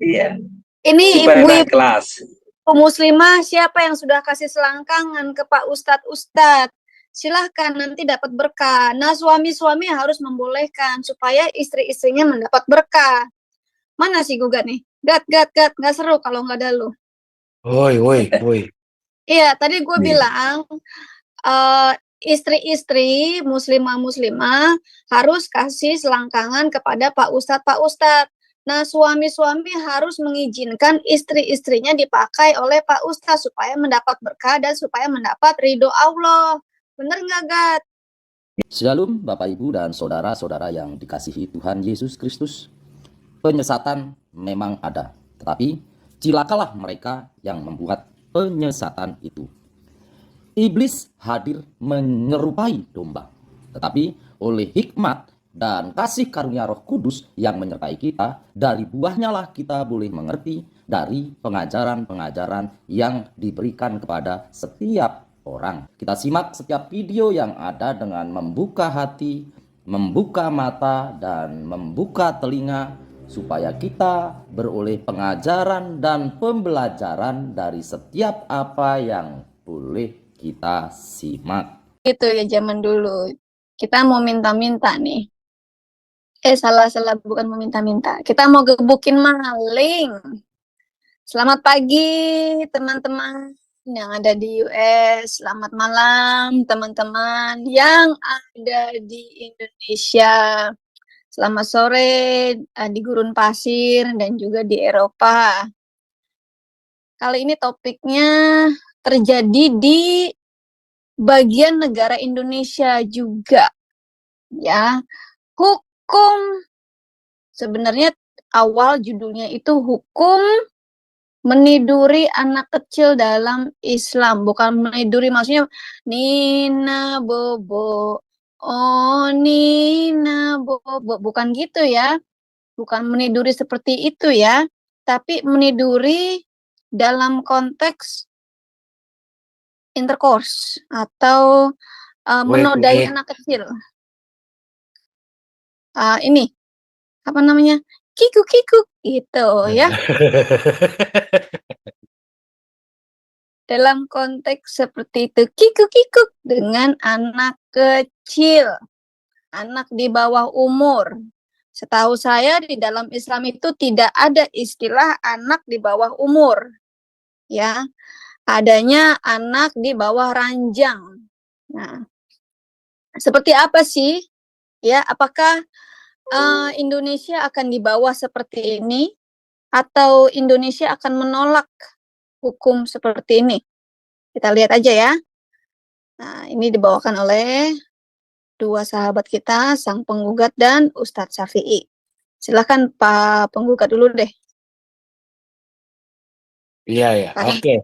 Iya, Ini supaya naik ibu-ibu kelas. muslimah siapa yang sudah kasih selangkangan ke Pak Ustadz? Silahkan nanti dapat berkah. Nah, suami-suami harus membolehkan supaya istri-istrinya mendapat berkah. Mana sih gugat nih? Gat, nggak seru kalau nggak ada lu. Woi, woi, woi. Iya, tadi gue Iya. bilang uh, istri-istri muslimah-muslimah harus kasih selangkangan kepada Pak Ustadz. Nah, suami-suami harus mengizinkan istri-istrinya dipakai oleh Pak Ustadz supaya mendapat berkah dan supaya mendapat ridho Allah. Bener nggak, Gat? Shalom Bapak Ibu dan saudara-saudara yang dikasihi Tuhan Yesus Kristus. Penyesatan memang ada, tetapi cilakalah mereka yang membuat penyesatan itu. Iblis hadir menyerupai domba, tetapi oleh hikmat dan kasih karunia Roh Kudus yang menyertai kita, dari buahnya lah kita boleh mengerti dari pengajaran-pengajaran yang diberikan kepada setiap orang. Kita simak setiap video yang ada dengan membuka hati, membuka mata, dan membuka telinga, supaya kita beroleh pengajaran dan pembelajaran dari setiap apa yang boleh kita simak. Itu ya zaman dulu. Kita mau minta-minta nih. Salah, bukan mau minta-minta. Kita mau gebukin maling. Selamat pagi teman-teman yang ada di US. Selamat malam teman-teman yang ada di Indonesia. Selamat sore di Gurun Pasir dan juga di Eropa. Kali ini topiknya terjadi di bagian negara Indonesia juga. Ya, hukum. Sebenarnya awal judulnya itu hukum meniduri anak kecil dalam Islam. Bukan meniduri maksudnya Nina Bobo. Oh Nina Bobo. Bukan gitu ya. Bukan meniduri seperti itu ya. Tapi meniduri dalam konteks intercourse atau menodai anak kecil. Ini apa namanya? Kiku gitu ya. Dalam konteks seperti itu, kiku dengan anak kecil, anak di bawah umur. Setahu saya di dalam Islam itu tidak ada istilah anak di bawah umur. Ya, adanya anak di bawah ranjang. Nah, seperti apa sih? Ya, apakah Indonesia akan dibawa seperti ini atau Indonesia akan menolak hukum seperti ini? Kita lihat aja ya. Nah, ini dibawakan oleh dua sahabat kita, sang penggugat dan Ustadz Syafi'i. Silakan Pak penggugat dulu deh. Iya ya, oke.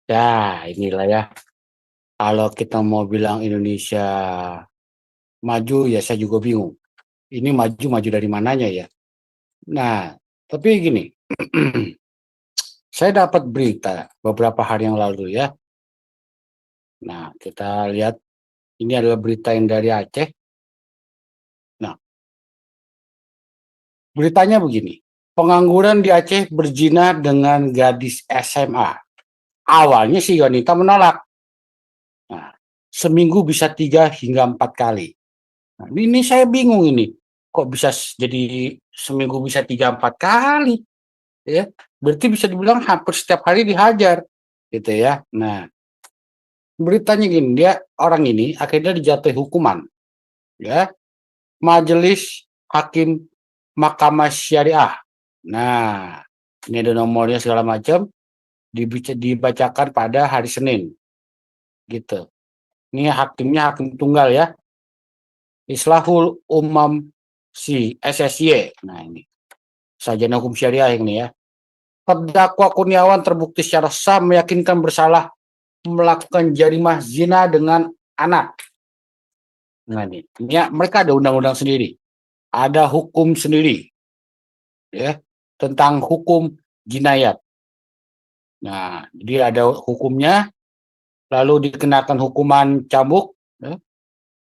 Ya, inilah ya. Kalau kita mau bilang Indonesia maju, ya saya juga bingung. Ini maju dari mananya ya? Nah, tapi gini, saya dapat berita beberapa hari yang lalu ya. Nah, kita lihat ini adalah berita yang dari Aceh. Nah, beritanya begini. Pengangguran di Aceh berzina dengan gadis SMA. Awalnya si wanita menolak. Nah, seminggu bisa 3 hingga 4 kali. Nah, ini saya bingung ini. Kok bisa jadi seminggu bisa 3-4 kali? Ya, berarti bisa dibilang hampir setiap hari dihajar. Gitu ya. Nah, beritanya gini, orang ini akhirnya dijatuhi hukuman. Ya, Majelis Hakim Mahkamah Syariah. Nah, ini ada nomornya segala macam, dibacakan pada hari Senin. Gitu. Ini hakimnya hakim tunggal ya. Islahul Umam si SSY. Nah, ini Sarjana Hukum Syariah ini ya. Terdakwa Kurniawan terbukti secara sah meyakinkan bersalah melakukan jarimah zina dengan anak. Nah, ini ya, mereka ada undang-undang sendiri. Ada hukum sendiri. Ya, tentang hukum jinayat. Nah, jadi ada hukumnya, lalu dikenakan hukuman cambuk ya,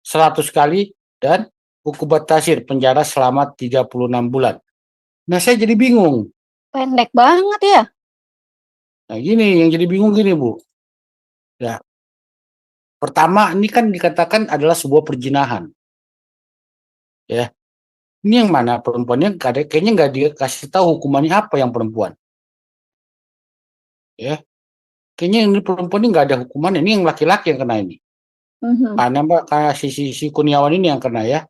100 kali dan hukuman tasir penjara selama 36 bulan. Nah, saya jadi bingung. Pendek banget ya. Nah, gini, yang jadi bingung gini, Bu. Ya, pertama, ini kan dikatakan adalah sebuah perzinahan. Ya, ini yang mana perempuannya kayaknya nggak dikasih tahu hukumannya apa yang perempuan. Ya, kayaknya ini perempuan ini nggak ada hukumannya. Ini yang laki-laki yang kena ini. Mhm. Karena Mbak, kayak si Kurniawan ini yang kena ya.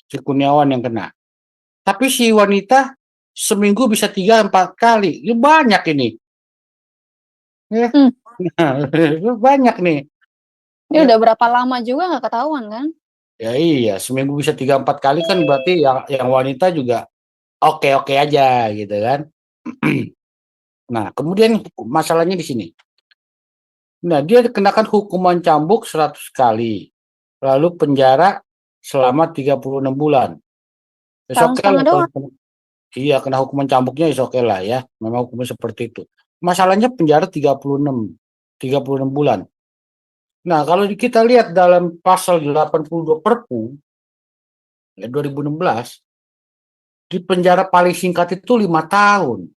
Si Kurniawan yang kena. Tapi si wanita seminggu bisa 3-4 kali. Ini banyak ini. Ya. Hmm. Banyak nih. Ini Ya. udah berapa lama juga nggak ketahuan kan? Ya iya, seminggu bisa 3-4 kali kan berarti yang wanita juga oke-oke aja gitu kan. Nah, kemudian masalahnya di sini. Nah, dia dikenakan hukuman cambuk 100 kali. Lalu penjara selama 36 bulan. Is Tahun oke lah setengah kalau doang. iya kena hukuman cambuknya is oke lah ya. Memang hukumnya seperti itu. Masalahnya penjara 36 bulan. Nah, kalau kita lihat dalam pasal 82 Perpu ya, 2016, di penjara paling singkat itu 5 tahun,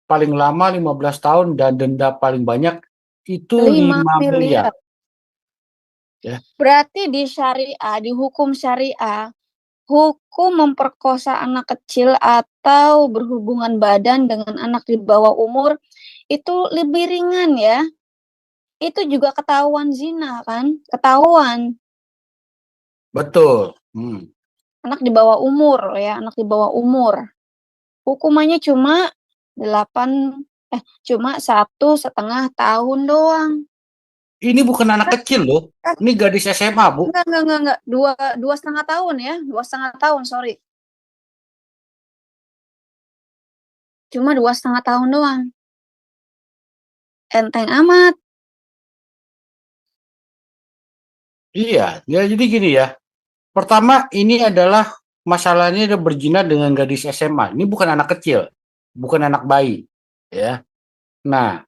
paling lama 15 tahun, dan denda paling banyak itu 5 5 miliar. miliar. Ya. Berarti di syariah, di hukum syariah, hukum memperkosa anak kecil atau berhubungan badan dengan anak di bawah umur itu lebih ringan ya. Itu juga ketahuan zina kan? Ketahuan. Betul. Anak di bawah umur ya, anak di bawah umur. Hukumannya cuma 1,5 tahun doang. Ini bukan anak kecil loh, ini gadis SMA, Bu. Enggak. 2,5 tahun ya, 2,5 tahun, sorry. Cuma 2,5 tahun doang. Enteng amat. Iya, ya jadi gini ya. Pertama, ini adalah masalahnya dia berzina dengan gadis SMA. Ini bukan anak kecil, bukan anak bayi, ya. Nah,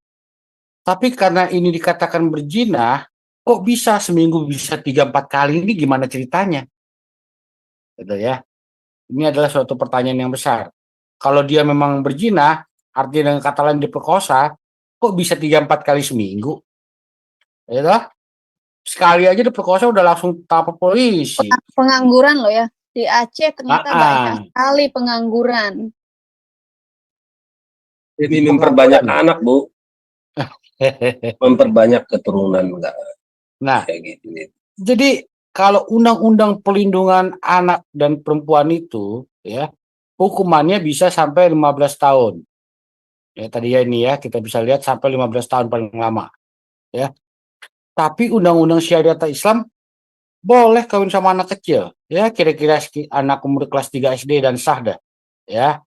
tapi karena ini dikatakan berzina, kok bisa seminggu bisa 3-4 kali, ini gimana ceritanya? Gitu ya. Ini adalah suatu pertanyaan yang besar. Kalau dia memang berzina, artinya dengan kata lain diperkosa, kok bisa 3-4 kali seminggu? Ya toh? Sekali aja diperkosa udah langsung tangkap polisi. Pengangguran loh ya. Di Aceh ternyata banyak Ah, sekali pengangguran. Ini memperbanyak anak, Bu. Memperbanyak keturunan, enggak Nah, kayak gitu. jadi kalau undang-undang perlindungan anak dan perempuan itu ya, hukumannya bisa sampai 15 tahun. Ya tadi ya ini ya, kita bisa lihat sampai 15 tahun paling lama, ya. Tapi undang-undang syariat Islam boleh kawin sama anak kecil, ya kira-kira anak umur kelas 3 SD dan sah dah, ya.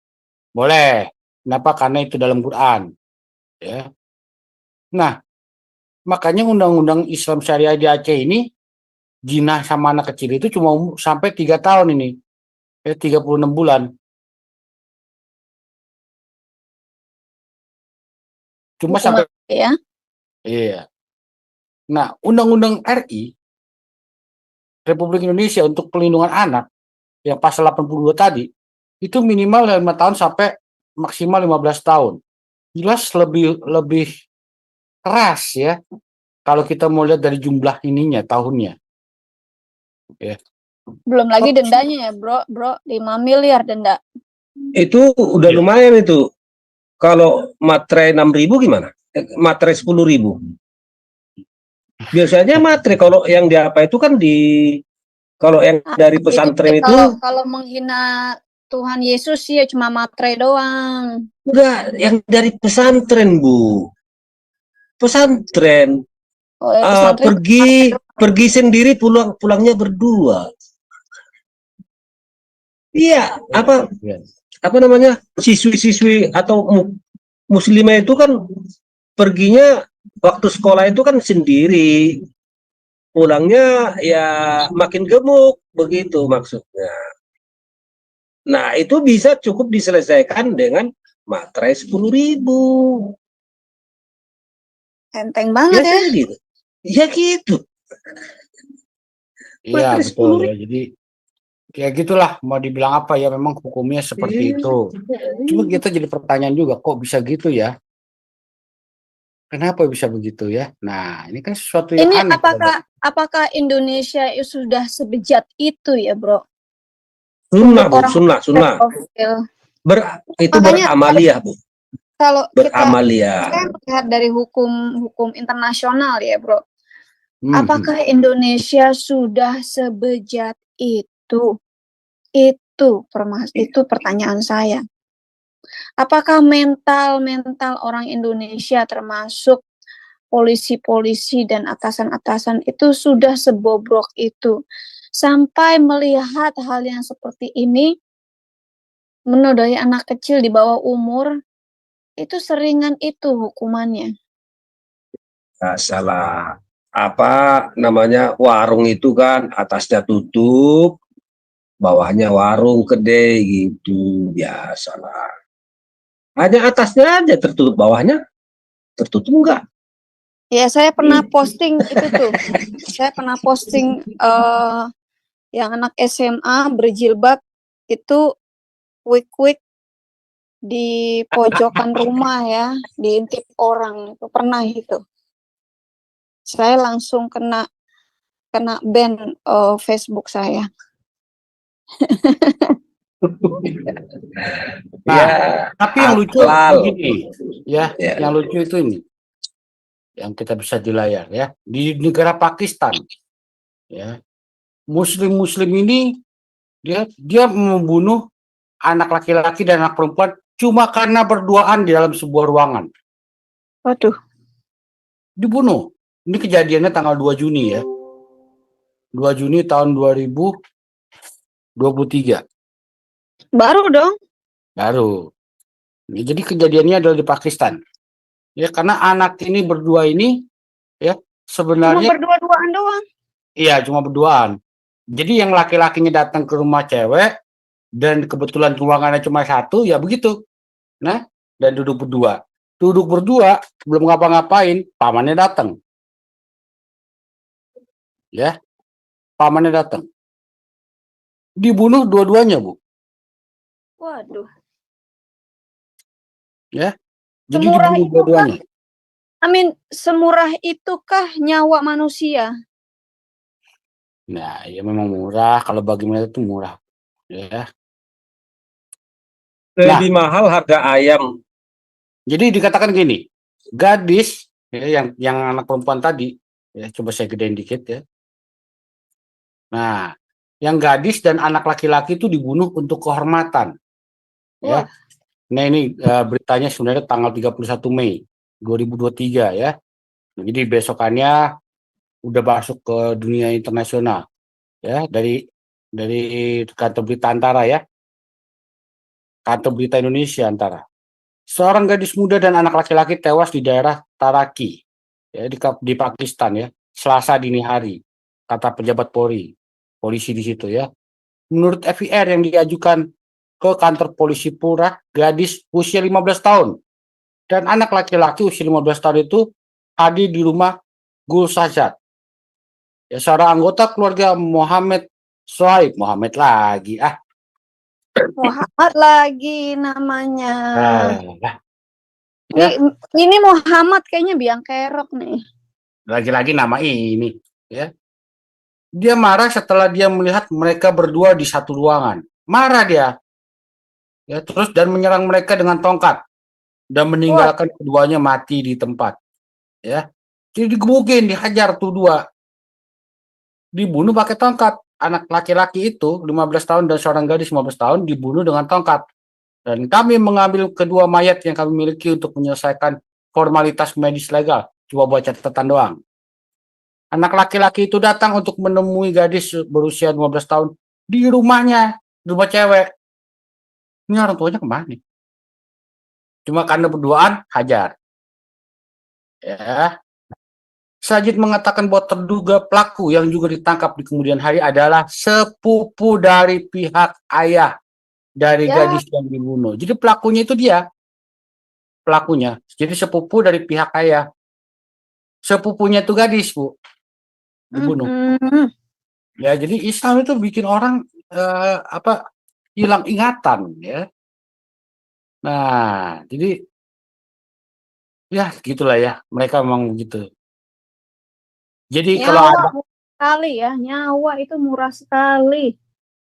Boleh. Kenapa? Karena itu dalam Quran, ya. Nah, makanya undang-undang Islam syariah di Aceh ini zina sama anak kecil itu cuma sampai 3 tahun ini. 36 bulan. Cuma Hukuman sampai ya. iya. Nah, Undang-Undang RI Republik Indonesia untuk Perlindungan Anak yang pasal 82 tadi itu minimal 5 tahun sampai maksimal 15 tahun. Jelas lebih lebih keras ya kalau kita mau lihat dari jumlah ininya tahunnya. Ya. Belum lagi dendanya ya, Bro. 5 miliar denda. Itu udah Iya. lumayan itu. Kalau materai 6.000 gimana? Materai 10.000. Biasanya materai kalau yang di apa itu kan kalau yang dari pesantren itu kalau menghina Tuhan Yesus sih ya cuma materai doang. udah yang dari pesantren, Bu. Pesantren. Oh, ya, pesantren Pergi sendiri, pulangnya berdua. Iya, Iya. apa namanya, siswi-siswi atau muslimah itu kan perginya waktu sekolah itu kan sendiri, pulangnya ya makin gemuk, begitu maksudnya. Nah, itu bisa cukup diselesaikan dengan materai 10.000. enteng banget ya. Biasanya gitu. Ya gitu. Iya, Materai betul 10.000. ya. Jadi ya gitulah, mau dibilang apa ya, memang hukumnya seperti itu. Cuma kita jadi pertanyaan juga, kok bisa gitu ya? Kenapa bisa begitu ya? Nah, ini kan sesuatu yang Ini aneh. apakah Indonesia sudah sebejat itu ya, Bro? Sunnah, Untuk Bu, orang sunnah, sunnah. pedofil. Itu Makanya beramalia, Bu. kalau Beramalia. saya melihat dari hukum internasional ya, Bro. Mhm. Apakah Indonesia sudah sebejat itu? Itu pertanyaan saya. Apakah mental orang Indonesia termasuk polisi-polisi dan atasan-atasan itu sudah sebobrok itu sampai melihat hal yang seperti ini, menodai anak kecil di bawah umur, itu seringan itu hukumannya. Nggak salah. Apa namanya, warung itu kan atasnya tutup, bawahnya warung kedai gitu, biasalah. Hanya atasnya aja tertutup, bawahnya tertutup enggak? Ya, saya pernah posting itu tuh. Saya pernah posting yang anak SMA berjilbab itu wik-wik di pojokan rumah ya, diintip orang. Itu pernah itu. Saya langsung kena ban Facebook saya. Nah, Ya, tapi yang lucu halal. begini, ya, Ya. yang lucu itu ini, yang kita bisa di layar ya, di negara Pakistan, ya, Muslim ini dia membunuh anak laki-laki dan anak perempuan cuma karena berduaan di dalam sebuah ruangan. Waduh, Dibunuh. Ini kejadiannya tanggal 2 Juni ya. 2 Juni tahun 2023. baru dong. Baru. Ya, jadi kejadiannya adalah di Pakistan. Ya, karena anak ini berdua ini ya Cuma sebenarnya berdua-duaan doang. iya cuma berduaan. Jadi yang laki-lakinya datang ke rumah cewek dan kebetulan ruangannya cuma satu, ya begitu. Nah, dan duduk berdua. Duduk berdua, belum ngapa-ngapain, pamannya datang. Ya, pamannya datang. Dibunuh dua-duanya, Bu. Waduh. Ya. Jadi Semurah dibunuh itu dua-duanya. semurah itukah nyawa manusia? Nah, ya memang murah. Kalau bagi mereka itu murah. Ya. Lebih mahal harga ayam. Jadi dikatakan gini, gadis ya, yang anak perempuan tadi, ya, coba saya gedein dikit ya. Nah, yang gadis dan anak laki-laki itu dibunuh untuk kehormatan. Ya. Wah. Nah, ini beritanya sebenarnya tanggal 31 Mei 2023 ya. Nah, jadi besokannya udah masuk ke dunia internasional ya, dari kantor berita Antara ya. Kantor berita Indonesia Antara. Seorang gadis muda dan anak laki-laki tewas di daerah Taraki ya, di Pakistan ya, Selasa dini hari, kata pejabat polisi di situ ya. Menurut FIR yang diajukan ke kantor polisi Pura, gadis usia 15 tahun dan anak laki-laki usia 15 tahun itu hadir di rumah Gul Sajat. Ya, seorang anggota keluarga Muhammad Sohaib, Muhammad lagi Muhammad lagi namanya. Nah, ya. Ini Muhammad kayaknya biang kerok nih. Lagi-lagi nama ini ya. Dia marah setelah dia melihat mereka berdua di satu ruangan. Marah dia. Ya, terus dan menyerang mereka dengan tongkat dan meninggalkan keduanya mati di tempat. Ya. Jadi digebukin, dihajar tuh dua. Dibunuh pakai tongkat. Anak laki-laki itu 15 tahun dan seorang gadis 15 tahun dibunuh dengan tongkat. Dan kami mengambil kedua mayat yang kami miliki untuk menyelesaikan formalitas medis legal. Coba buat catatan doang. Anak laki-laki itu datang untuk menemui gadis berusia 15 tahun di rumahnya, di rumah cewek. Ini orang tuanya kemana? Cuma karena berduaan, hajar. Ya. Sajid mengatakan bahwa terduga pelaku yang juga ditangkap di kemudian hari adalah sepupu dari pihak ayah dari gadis yang dibunuh. Jadi pelakunya itu dia. Pelakunya. Jadi sepupu dari pihak ayah. Sepupunya itu gadis, Bu. Dibunuh. Ya, jadi Islam itu bikin orang hilang ingatan ya. Nah, jadi ya gitulah ya, mereka memang begitu. Jadi kalau Nyawa ada murah sekali ya, nyawa itu murah sekali.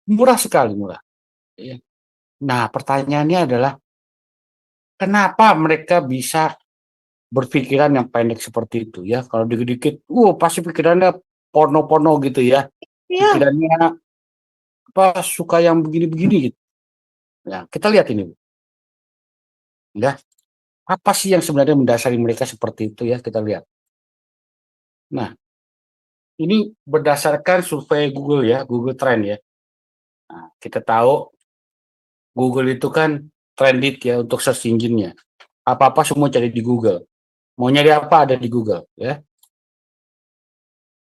murah sekali, murah. Ya. Nah, pertanyaannya adalah kenapa mereka bisa berpikiran yang pendek seperti itu ya? Kalau dikit-dikit, pasti pikirannya porno-porno gitu ya. Iya, Pikirannya suka yang begini-begini gitu. Nah, kita lihat ini, Bu. Ya. Apa sih yang sebenarnya mendasari mereka seperti itu ya? Kita lihat. Nah, ini berdasarkan survei Google ya, Google Trend ya. Nah, kita tahu Google itu kan trended ya untuk search engine-nya. Apa-apa semua cari di Google. Mau nyari apa ada di Google ya.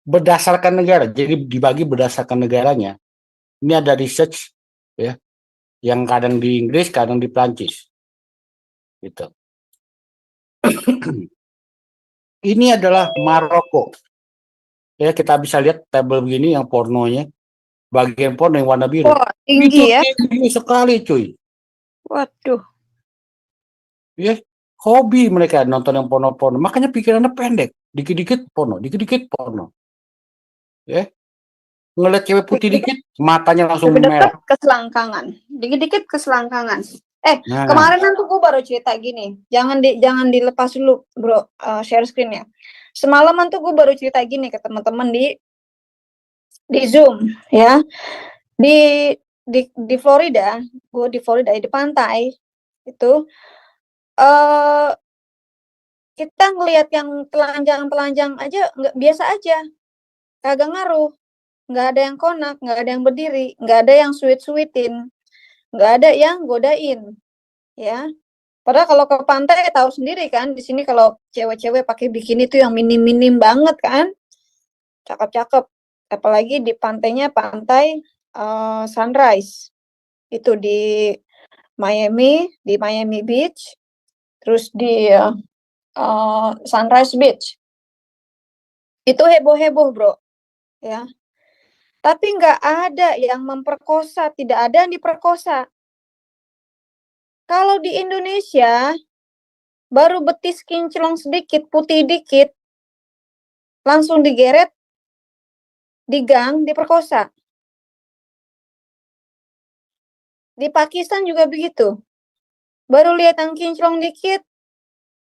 Berdasarkan negara, jadi dibagi berdasarkan negaranya. Ini ada research ya, yang kadang di Inggris, kadang di Prancis. Gitu. Ini adalah Maroko. Ya, kita bisa lihat tabel begini yang pornonya, bagian porno yang warna biru. wah Itu tinggi ya. tinggi sekali, cuy. Waduh, Ya, hobi mereka nonton yang porno-porno. Makanya pikirannya pendek. Dikit-dikit porno, dikit-dikit porno. Ya, ngeliat cewek putih dikit, matanya langsung deket-deket merah. keselangkangan, dikit-dikit keselangkangan. Nah, Kemarin tuh gue baru cerita gini, jangan dilepas dulu bro, share screen-nya. Semalaman tuh gue baru cerita gini ke teman-teman di Zoom ya, di Florida, gue di Florida di pantai itu, kita ngelihat yang telanjang-telanjang aja nggak biasa aja, kagak ngaruh, nggak ada yang konak, nggak ada yang berdiri, nggak ada yang sweet-sweetin, nggak ada yang godain, ya. Padahal kalau ke pantai tahu sendiri kan, di sini kalau cewek-cewek pakai bikini tuh yang minim-minim banget kan, cakep-cakep. Apalagi di pantainya pantai Sunrise, itu di Miami Beach, terus di Sunrise Beach. Itu heboh-heboh bro, ya. Tapi nggak ada yang memperkosa, tidak ada yang diperkosa. Kalau di Indonesia, baru betis kinclong sedikit, putih dikit, langsung digeret, digang, diperkosa. Di Pakistan juga begitu. Baru lihat yang kinclong dikit,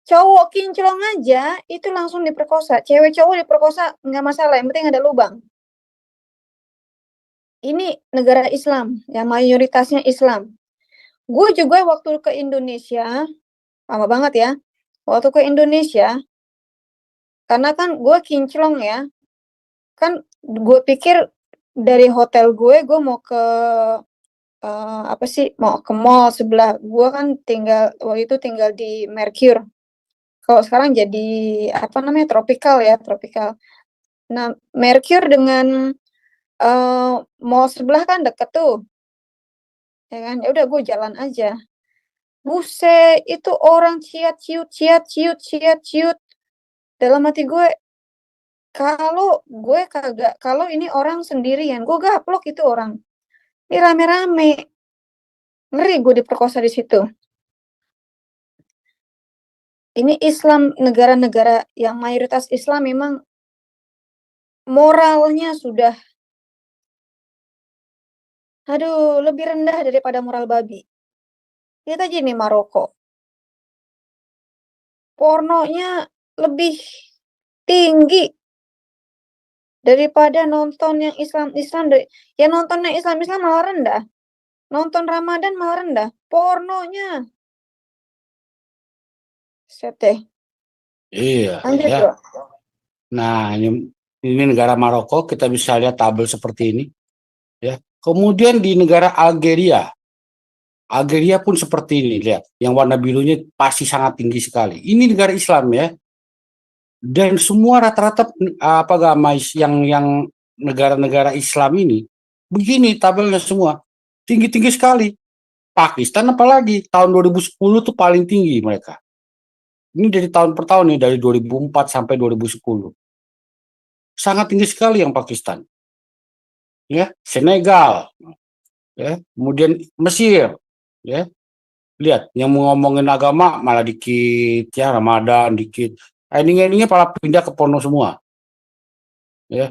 cowok kinclong aja, itu langsung diperkosa. Cewek cowok diperkosa, nggak masalah, yang penting ada lubang. Ini negara Islam, yang mayoritasnya Islam. Gue juga waktu ke Indonesia, lama banget ya, waktu ke Indonesia, karena kan gue kinclong ya, kan gue pikir dari hotel gue mau ke mau ke mall sebelah. Gue kan waktu itu tinggal di Mercure. Kalau sekarang jadi Tropical ya, Tropical. Nah, Mercure dengan mall sebelah kan deket tuh, ya kan? Ya udah gue jalan aja. Buset, itu orang ciat ciut. Dalam hati gue, kalau ini orang sendirian, gue gaplok itu orang. Ini rame-rame. Ngeri gue diperkosa di situ. Ini Islam, negara-negara yang mayoritas Islam memang moralnya sudah lebih rendah daripada moral babi. Lihat aja nih Maroko. Pornonya lebih tinggi daripada nonton yang Islam-Islam. Ya nonton yang Islam-Islam malah rendah. Nonton Ramadan malah rendah. Pornonya. Sete. iya, Lanjut ya. bro. Nah, ini negara Maroko, kita bisa lihat tabel seperti ini. Ya. Kemudian di negara Algeria pun seperti ini, lihat. Yang warna birunya pasti sangat tinggi sekali. Ini negara Islam ya. Dan semua rata-rata agama yang negara-negara Islam ini begini tabelnya semua. Tinggi-tinggi sekali. Pakistan apalagi tahun 2010 tuh paling tinggi mereka. Ini dari tahun per tahun nih, dari 2004 sampai 2010. Sangat tinggi sekali yang Pakistan. Ya, Senegal. ya. Kemudian Mesir, ya. Lihat, yang mau ngomongin agama malah dikit, ya, Ramadan dikit. Ending-endingnya malah pindah ke porno semua, ya.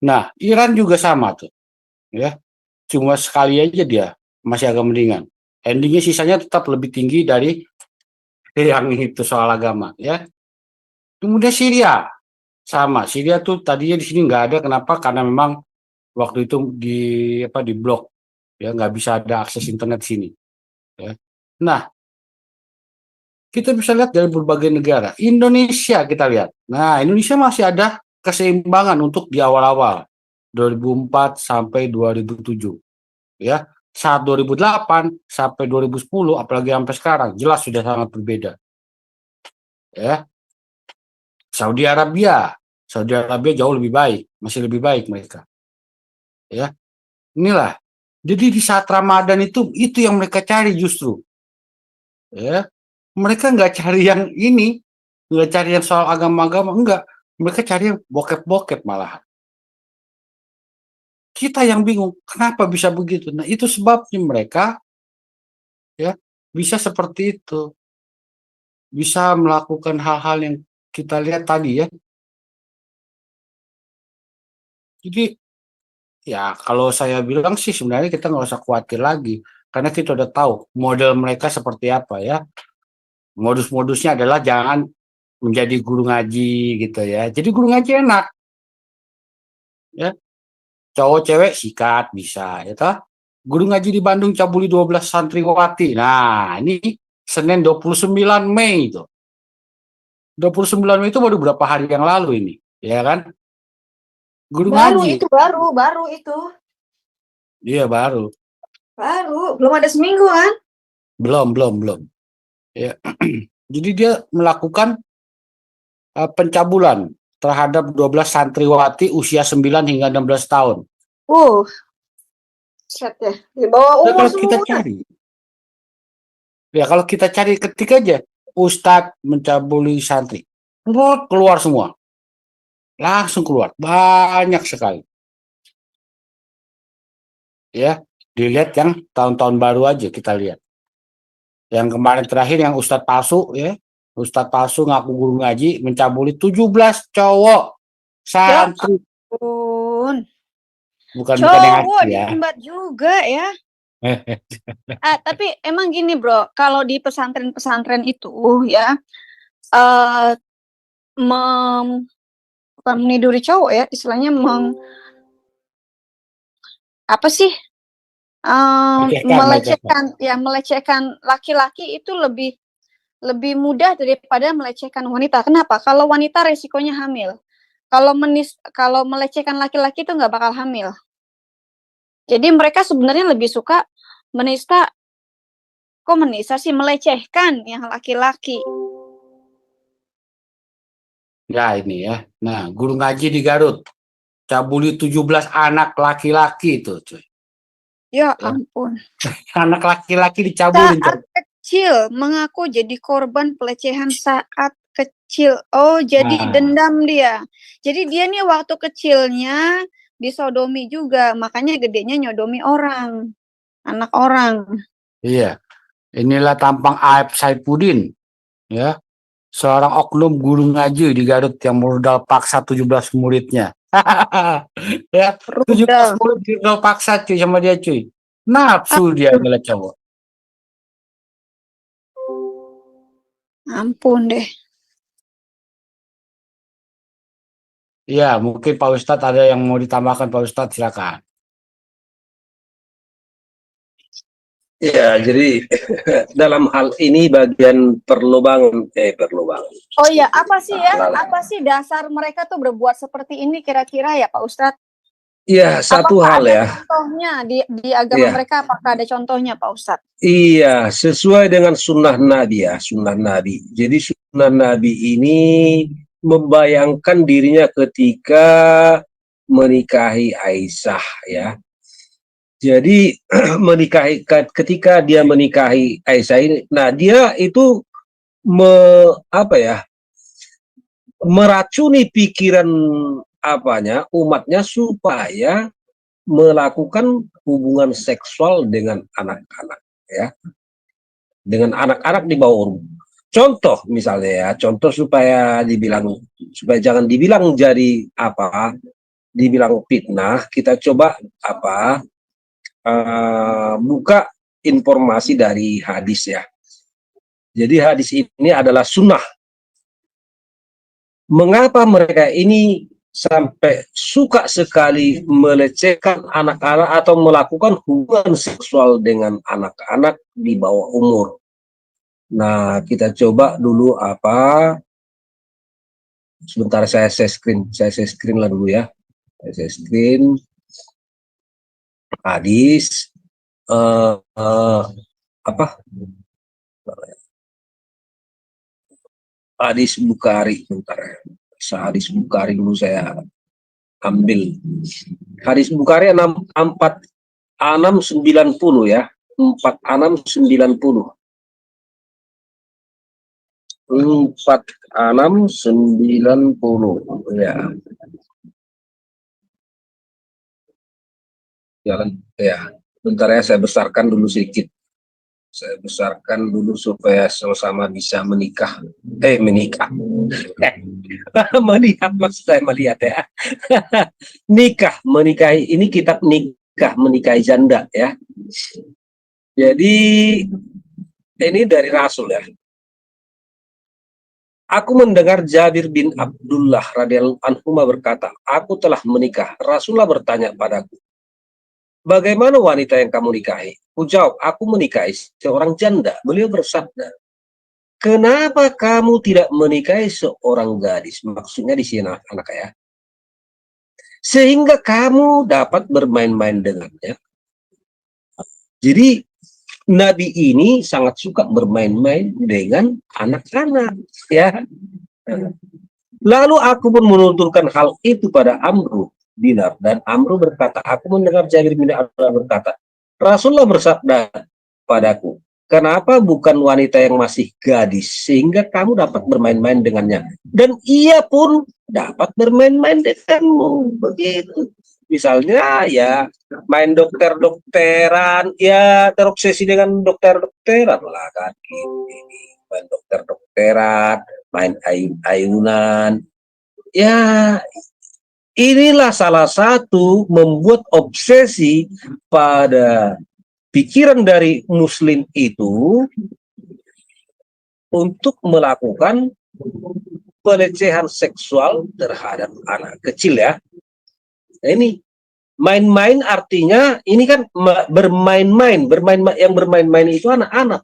Nah, Iran juga sama tuh, ya. Cuma sekali aja dia masih agak mendingan. Endingnya sisanya tetap lebih tinggi dari yang itu soal agama, ya. Kemudian Syria sama. Syria tuh tadinya di sini nggak ada. Kenapa? Karena memang waktu itu di blok, ya, nggak bisa ada akses internet sini. Ya. Nah, kita bisa lihat dari berbagai negara. Indonesia kita lihat. Nah, Indonesia masih ada keseimbangan untuk di awal-awal 2004 sampai 2007. Ya, saat 2008 sampai 2010, apalagi sampai sekarang, jelas sudah sangat berbeda. Ya, Saudi Arabia jauh lebih baik, masih lebih baik mereka. Ya, inilah. Jadi di saat Ramadan itu yang mereka cari justru. Ya, mereka nggak cari yang ini, nggak cari yang soal agama-agama, enggak. Mereka cari yang bokep-bokep malahan. Kita yang bingung, kenapa bisa begitu? Nah, itu sebabnya mereka, ya, bisa seperti itu. Bisa melakukan hal-hal yang kita lihat tadi, ya. Jadi, ya, kalau saya bilang sih sebenarnya kita nggak usah khawatir lagi, karena kita udah tahu model mereka seperti apa, ya. Modus-modusnya adalah jangan menjadi guru ngaji gitu, ya. Jadi guru ngaji enak, ya. Cowok cewek sikat bisa, ya toh. Guru ngaji di Bandung cabuli 12 santriwati. Nah, ini Senin 29 Mei itu. 29 Mei itu baru berapa hari yang lalu ini, ya kan? Guru Baru ngaji. itu, baru itu. Iya, baru. Belum ada seminggu kan? Belum. Ya. Jadi dia melakukan pencabulan terhadap 12 santriwati usia 9 hingga 16 tahun. Set ya. Di bawah Nah, umur kalau kita semua. cari, ya kalau kita cari ketik aja, Ustadz mencabuli santri, keluar semua, langsung keluar, banyak sekali. Ya, dilihat yang tahun-tahun baru aja kita lihat. Yang kemarin terakhir yang Ustadz palsu, ya, Ustadz palsu ngaku guru ngaji mencabuli 17 cowok santri. Pun. Bukan yang Cowok asli, ya. diembat juga ya. Tapi emang gini bro, kalau di pesantren-pesantren itu ya, bukan meniduri cowok ya, istilahnya apa sih? Melecehkan laki-laki itu lebih mudah daripada melecehkan wanita. Kenapa? Kalau wanita resikonya hamil. Kalau melecehkan laki-laki itu nggak bakal hamil. Jadi mereka sebenarnya lebih suka melecehkan yang laki-laki. Ya ini ya. Nah, guru ngaji di Garut cabuli 17 anak laki-laki itu, cuy. Ya ampun. Anak laki-laki dicabulin. Saat kecil mengaku jadi korban pelecehan saat kecil. Oh, jadi dendam dia. Jadi dia nih waktu kecilnya disodomi juga, makanya gedenya nyodomi orang, anak orang. Iya. Inilah tampang Aib Saipudin, ya. Seorang oknum guru ngaji di Garut yang modal paksa 17 muridnya. Ya, 17 murid modal paksa cuy sama dia cuy. Nafsu dia ngeliat cowok. Ampun deh. Ya, mungkin Pak Ustadz ada yang mau ditambahkan, Pak Ustadz, silakan. Ya, jadi dalam hal ini bagian perlobangan. Oh iya, apa sih dasar mereka tuh berbuat seperti ini kira-kira ya Pak Ustadz? Iya, satu hal ya. Contohnya di agama mereka, apakah ada contohnya Pak Ustadz? Iya, sesuai dengan sunnah Nabi ya, sunnah Nabi. Jadi sunnah Nabi ini membayangkan dirinya ketika menikahi Aisyah ya. Jadi ketika dia menikahi Aisyah ini, nah dia itu meracuni pikiran umatnya supaya melakukan hubungan seksual dengan anak-anak, ya, dengan anak-anak di bawah umur. Contoh misalnya ya, contoh supaya jangan dibilang jadi apa, dibilang fitnah, kita coba apa, buka informasi dari hadis ya. Jadi hadis ini adalah sunnah. Mengapa mereka ini sampai suka sekali melecehkan anak-anak atau melakukan hubungan seksual dengan anak-anak di bawah umur? Nah, kita coba dulu apa, sebentar saya share screen lah dulu ya. Saya share screen hadis apa, hadis Bukhari, sebentar ya. Hadis Bukhari dulu saya ambil. Hadis Bukhari 4690 ya. 4690. 4690 ya. Jalan ya. Bentar ya, saya besarkan dulu sedikit. Saya besarkan dulu supaya sama-sama bisa menikah. Menikah. Melihat, maksud saya melihat ya. Nikah, menikahi. Ini kitab nikah, menikahi janda ya. Jadi ini dari Rasul ya. Aku mendengar Jabir bin Abdullah radhiyallahu anhu berkata, aku telah menikah. Rasulullah bertanya padaku, bagaimana wanita yang kamu nikahi? Kujawab, aku menikahi seorang janda. Beliau bersabda, kenapa kamu tidak menikahi seorang gadis? Maksudnya di sini anak-anak ya. Sehingga kamu dapat bermain-main dengannya. Jadi Nabi ini sangat suka bermain-main dengan anak-anak, ya. Lalu aku pun menuturkan hal itu pada Amru Dinar, dan Amru berkata, aku mendengar Jabir bin Abdullah berkata, Rasulullah bersabda padaku, kenapa bukan wanita yang masih gadis sehingga kamu dapat bermain-main dengannya, dan ia pun dapat bermain-main denganmu, begitu. Misalnya ya main dokter-dokteran, ya terobsesi dengan dokter-dokteran lah kan, ini main dokter-dokteran, main ayunan, ya inilah salah satu membuat obsesi pada pikiran dari muslim itu untuk melakukan pelecehan seksual terhadap anak kecil ya. Nah, ini main-main artinya ini kan bermain-main, yang bermain-main itu anak-anak,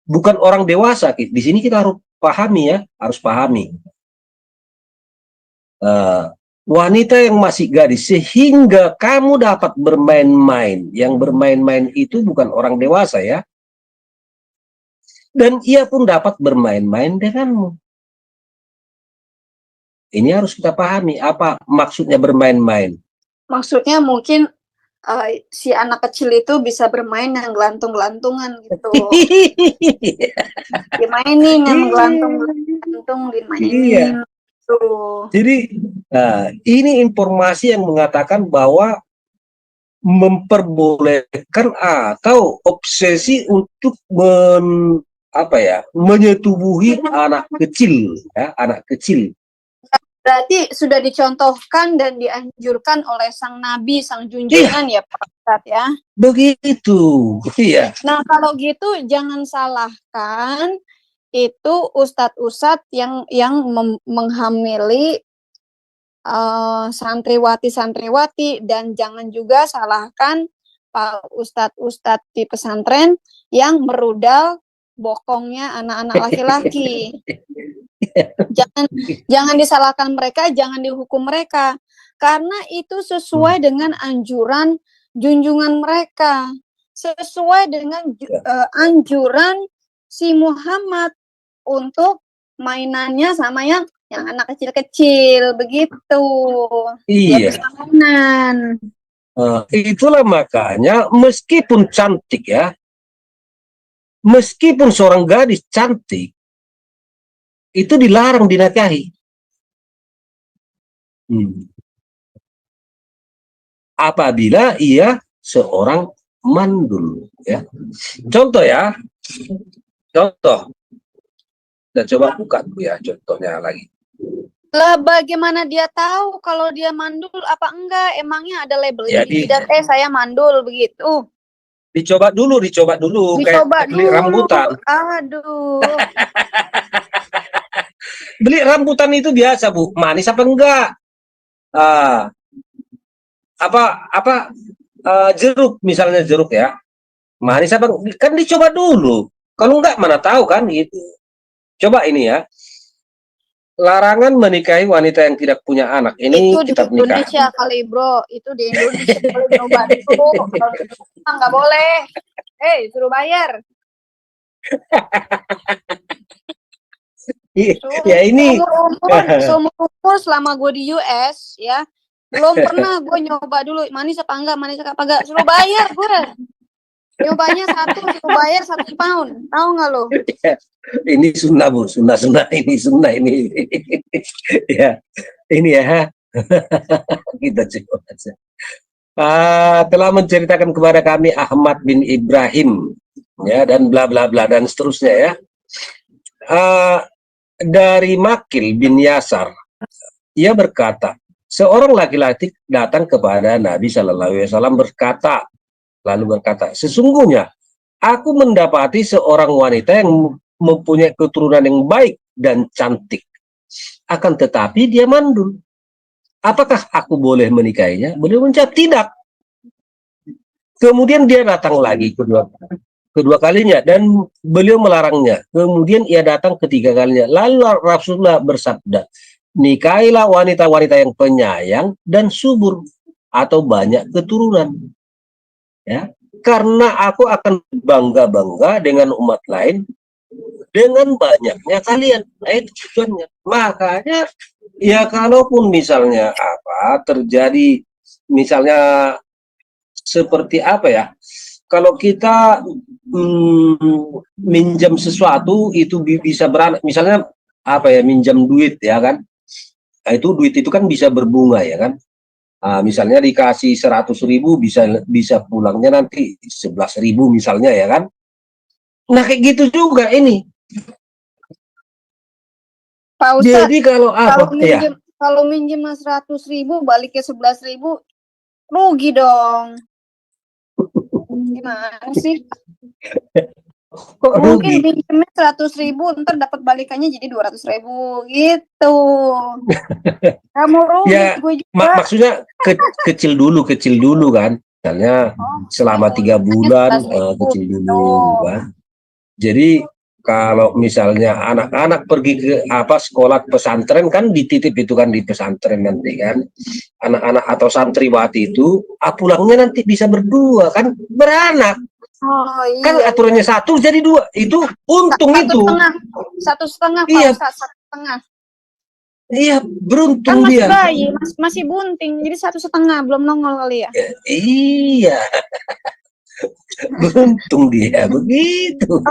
bukan orang dewasa. Di sini kita harus pahami ya, harus pahami. Wanita yang masih gadis sehingga kamu dapat bermain-main. Yang bermain-main itu bukan orang dewasa ya. Dan ia pun dapat bermain-main denganmu. Ini harus kita pahami, apa maksudnya bermain-main. Maksudnya mungkin si anak kecil itu bisa bermain yang gelantung-gelantungan gitu. Dimainin yang gelantung-gelantung, dimainin. Iya. Gitu. Jadi ini informasi yang mengatakan bahwa memperbolehkan atau obsesi untuk menyetubuhi anak kecil ya, anak kecil. Berarti sudah dicontohkan dan dianjurkan oleh sang nabi, sang junjungan ya Pak Ustadz ya. Begitu, iya. Nah kalau gitu jangan salahkan itu ustadz-ustadz yang menghamili santriwati-santriwati, dan jangan juga salahkan Pak ustadz-ustadz di pesantren yang merudal bokongnya anak-anak laki-laki. Jangan disalahkan mereka, jangan dihukum mereka, karena itu sesuai dengan anjuran junjungan mereka, sesuai dengan anjuran si Muhammad untuk mainannya sama yang anak kecil-kecil begitu. Iya. Mainan. Itulah makanya meskipun cantik ya, meskipun seorang gadis cantik, itu dilarang dinikahi. apabila ia seorang mandul, ya. Contoh ya, contoh. Dan coba buka ya contohnya lagi. Lah bagaimana dia tahu kalau dia mandul apa enggak? Emangnya ada labelnya Jadi- di jidat, saya mandul begitu. Dicoba dulu kayak Dicoba beli dulu. rambutan. Aduh. Beli rambutan itu biasa, Bu. Manis apa enggak? Ah, jeruk, misalnya jeruk ya. Manis apa? Kan dicoba dulu. Kalau enggak mana tahu kan gitu. Coba ini ya. Larangan menikahi wanita yang tidak punya anak. Ini Itu di kitab nikah. Indonesia kali, Bro. Itu di Indonesia boleh coba dulu. Kalau di Jepang nggak boleh. Suruh bayar. Ya ini Seumur umur selama gue di US ya, belum pernah gue nyoba dulu manis apa enggak, suruh bayar gue. Nyobanya suruh bayar 1 pound, tahu nggak lo? ini sunnah, Bu, sunnah ini sunnah ini. Ya, ini ya. Kita coba aja. Telah menceritakan kepada kami Ahmad bin Ibrahim, ya, dan bla bla bla dan seterusnya ya. Dari Makil bin Yasar, ia berkata, seorang laki-laki datang kepada Nabi Shallallahu Alaihi Wasallam lalu berkata, sesungguhnya aku mendapati seorang wanita yang mempunyai keturunan yang baik dan cantik, akan tetapi dia mandul. Apakah aku boleh menikahinya? Beliau menjawab tidak. Kemudian dia datang lagi kedua kalinya dan beliau melarangnya. Kemudian ia datang ketiga kalinya. Lalu Rasulullah bersabda, nikahilah wanita-wanita yang penyayang dan subur atau banyak keturunan. Ya, karena aku akan bangga-bangga dengan umat lain dengan banyaknya kalian. Nah, itu tujuannya. Makanya ya kalaupun misalnya terjadi misalnya seperti apa ya, kalau kita minjam sesuatu itu bisa beranak, misalnya minjam duit ya kan, nah, itu duit itu kan bisa berbunga ya kan. Misalnya dikasih 100.000 bisa pulangnya nanti 11.000 misalnya ya kan. Nah kayak gitu juga ini. Pak Ustadz, Jadi kalau minjem 100.000 baliknya 11.000, rugi dong. Gimana sih? Kok Mungkin rugi? minjemnya 100.000, ntar dapat balikannya jadi 200.000 gitu. Kamu rugi, Ya, gue juga. maksudnya kecil dulu kan, misalnya selama 3 bulan kecil dulu kan. Jadi kalau misalnya anak-anak pergi ke sekolah pesantren kan dititip itu kan di pesantren nanti kan, anak-anak atau santriwati itu pulangnya nanti bisa berdua kan, beranak. Oh iya. Kan aturannya 1 jadi 2, itu untung itu. 1,5 Pak Iya. Ustadz, 1,5. Iya, beruntung Kan masih dia. bayi, masih bunting, jadi 1,5 belum nongol kali ya. Iya. Beruntung dia begitu.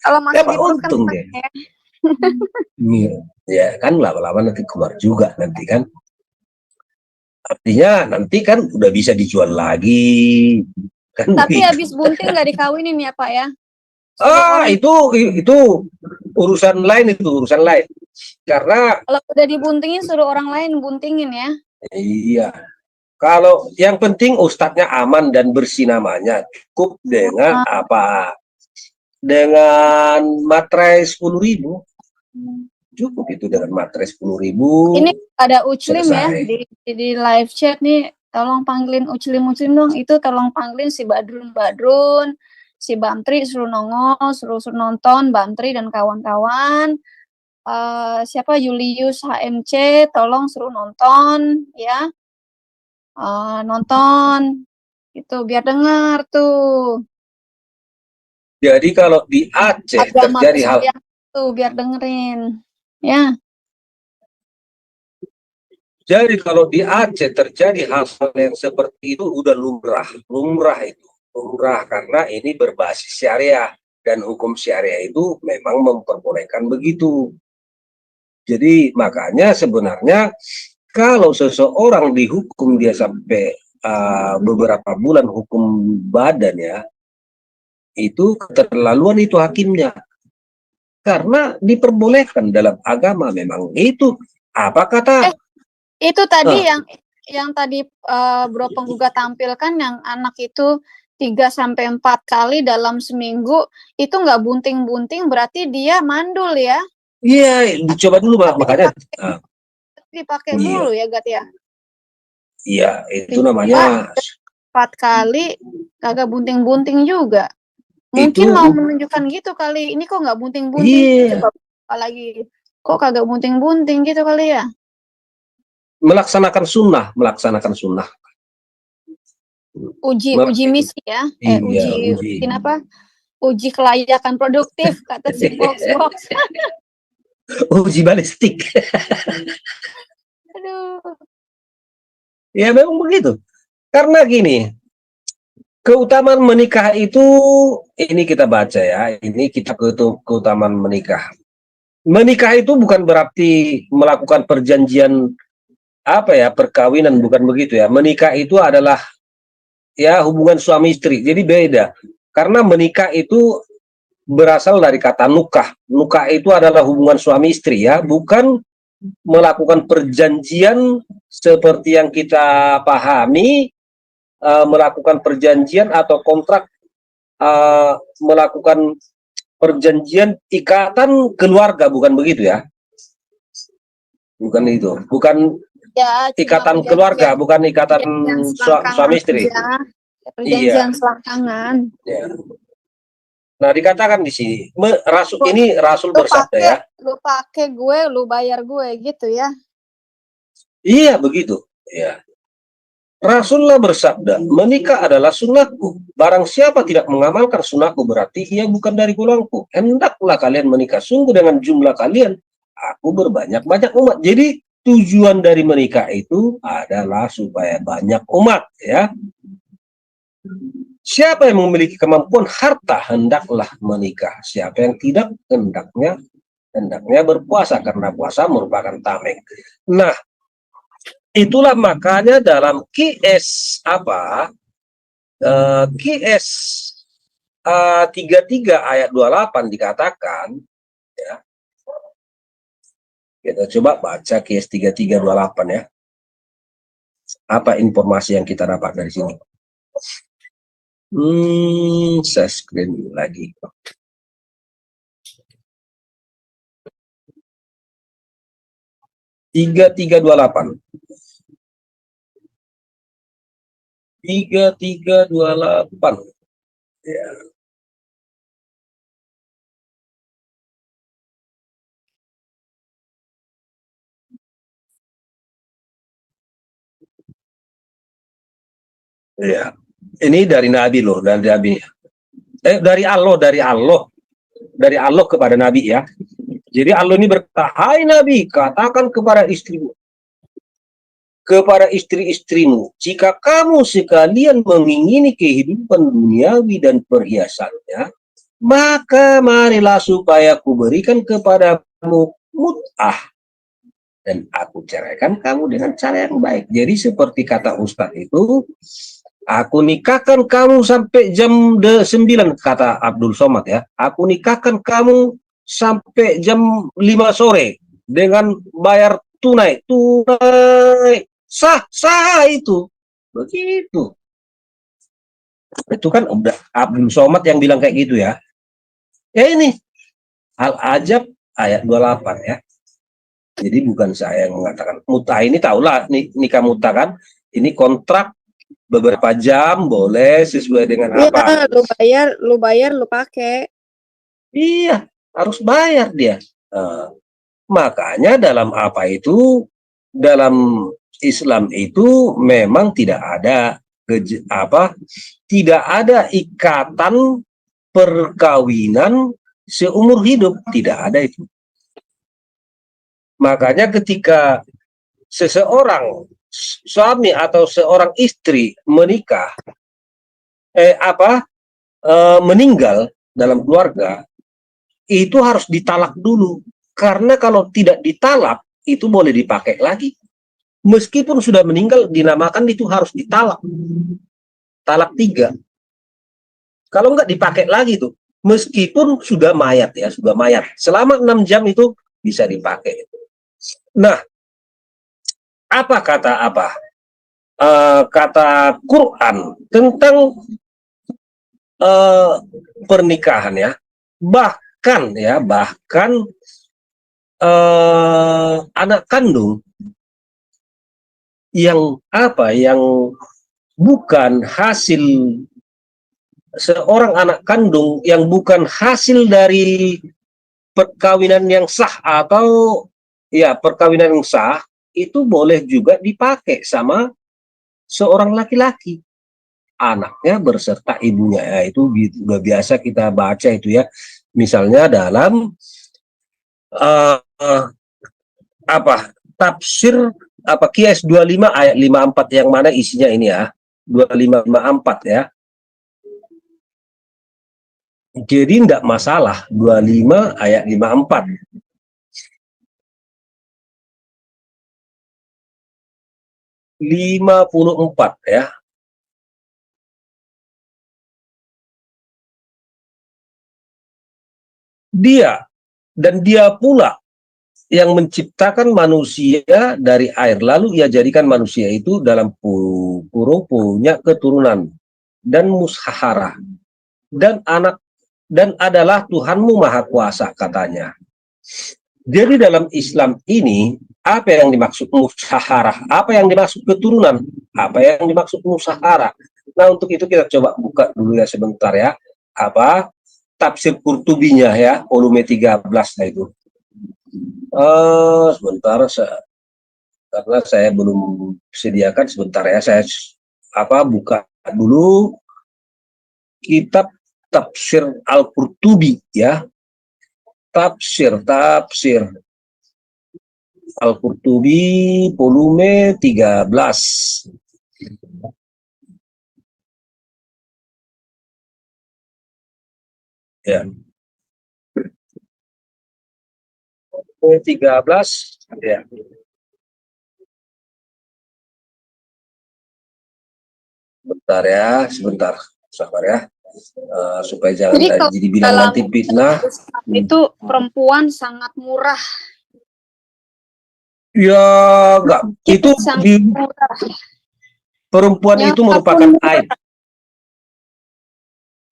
Kalau masih Dapat di perut kan untung dia. ya. Ya kan lama-lama nanti keluar juga nanti kan. Artinya nanti kan udah bisa dijual lagi. Kan Tapi begitu. habis bunting nggak dikawinin ya Pak ya? Itu urusan lain Karena Kalau udah dibuntingin suruh orang lain buntingin ya. iya. Kalau yang penting ustadznya aman dan bersih namanya, cukup dengan dengan materai 10.000. Cukup itu dengan materai 10.000. Ini ada Uclim ya selesai. di live chat nih. Tolong panggilin Uclim dong. Itu tolong panggilin si Badrun, si Bantri suruh nongol, suruh nonton Bantri dan kawan-kawan. Siapa Julius HMC, tolong suruh nonton ya. Nonton itu biar dengar tuh. Jadi kalau di Aceh Agama terjadi hal tuh biar dengerin ya. Jadi kalau di Aceh terjadi hal-hal yang seperti itu udah lumrah karena ini berbasis syariah dan hukum syariah itu memang memperbolehkan begitu. Jadi makanya sebenarnya kalau seseorang dihukum dia sampai beberapa bulan hukum badan ya, itu keterlaluan itu hakimnya. Karena diperbolehkan dalam agama memang itu. Apa kata? Itu tadi yang tadi Bro Penggugat tampilkan yang anak itu 3-4 kali dalam seminggu itu nggak bunting-bunting, berarti dia mandul ya? Iya, dicoba dulu makanya. Dipakai Iya. mulu ya Gat ya? Iya, itu namanya 4 kali kagak bunting-bunting juga. Mungkin itu. mau menunjukkan gitu kali. Ini kok nggak bunting-bunting? Iya. Coba buka lagi. Kok kagak bunting-bunting gitu kali ya? Melaksanakan sunnah. Uji misi ya? Iya, Uji apa? Uji kelayakan produktif kata si Box. Uji balistik. Aduh. Ya memang begitu. Karena gini, keutamaan menikah itu, ini kita baca ya, ini kita keutamaan menikah. Menikah itu bukan berarti melakukan perjanjian perkawinan, bukan begitu ya. Menikah itu adalah ya hubungan suami istri. Jadi beda. Karena menikah itu berasal dari kata nukah. Nukah itu adalah hubungan suami istri ya, bukan melakukan perjanjian seperti yang kita pahami, melakukan perjanjian atau kontrak, melakukan perjanjian ikatan keluarga, bukan begitu ya. Bukan itu, bukan Ya, ikatan keluarga, bukan ikatan suami istri. Perjanjian selangkangan. Ya. Nah, dikatakan di sini, Rasul bersabda ya. Lu pakai gue, lu bayar gue gitu ya. Iya, begitu. Ya. Rasulullah bersabda, menikah adalah sunnahku. Barang siapa tidak mengamalkan sunnahku, berarti ia bukan dari golonganku. Hendaklah kalian menikah sungguh dengan jumlah kalian. Aku berbanyak-banyak umat. Jadi tujuan dari menikah itu adalah supaya banyak umat, ya. Siapa yang memiliki kemampuan harta hendaklah menikah. Siapa yang tidak, hendaknya berpuasa, karena puasa merupakan tameng. Nah, itulah makanya dalam QS 33 ayat 28 dikatakan ya. Kita coba baca QS 3328 ya. Apa informasi yang kita dapat dari sini? Saya screen lagi. Tiga 3328 ya. Ya, ini dari Nabi loh, dari Allah kepada Nabi ya. Jadi Allah ini berkata, hai Nabi, katakan kepada istrimu, kepada istri-istrimu, jika kamu sekalian mengingini kehidupan duniawi dan perhiasannya, maka marilah supaya aku berikan kepadamu mut'ah, dan aku ceraikan kamu dengan cara yang baik. Jadi seperti kata Ustadz itu, aku nikahkan kamu sampai jam 9, kata Abdul Somad ya. Aku nikahkan kamu sampai jam 5 sore dengan bayar tunai. Sah itu. Begitu. Itu kan udah Abdul Somad yang bilang kayak gitu ya. Ya ini Al-Ajab ayat 28 ya. Jadi bukan saya yang mengatakan. Muta ini tahulah nikah muta kan. Ini kontrak beberapa jam boleh sesuai dengan apa. Lu bayar, lu pakai. Iya, harus bayar dia. Makanya dalam dalam Islam itu memang tidak ada ikatan perkawinan seumur hidup, tidak ada itu. Makanya ketika seseorang suami atau seorang istri menikah, meninggal dalam keluarga, itu harus ditalak dulu. Karena kalau tidak ditalak, itu boleh dipakai lagi. meskipun sudah meninggal dinamakan itu harus ditalak. Talak 3. Kalau nggak dipakai lagi tuh, meskipun sudah mayat ya, sudah mayat. Selama 6 jam itu bisa dipakai. Nah, kata Quran tentang pernikahan ya, bahkan anak kandung yang bukan hasil seorang anak kandung yang bukan hasil dari perkawinan yang sah atau ya perkawinan yang sah itu boleh juga dipakai sama seorang laki-laki, anaknya berserta ibunya. Ya, itu udah biasa kita baca itu ya, misalnya dalam tafsir Qiyas 25 ayat 54 yang mana isinya ini ya, 2554 ya. Jadi tidak masalah 25 ayat 54. Ya. Dia pula yang menciptakan manusia dari air, lalu ia jadikan manusia itu dalam kurung punya keturunan dan musyawarah dan adalah Tuhanmu Maha Kuasa, katanya. Jadi dalam Islam ini apa yang dimaksud musyawarah, apa yang dimaksud keturunan, apa yang dimaksud musyawarah. Nah, untuk itu kita coba buka dulu ya sebentar ya, tafsir Qurtubinya ya, volume 13 nah itu. Sebentar, karena saya belum sediakan, sebentar ya, saya buka dulu kitab tafsir Al-Qurtubi ya. Tafsir Al-Qurtubi volume 13. Ya. 13 ya. Sebentar, sabar ya. Supaya jangan jadi bilang nanti fitnah. Itu perempuan sangat murah. Ya, enggak. Itu perempuan itu merupakan aib.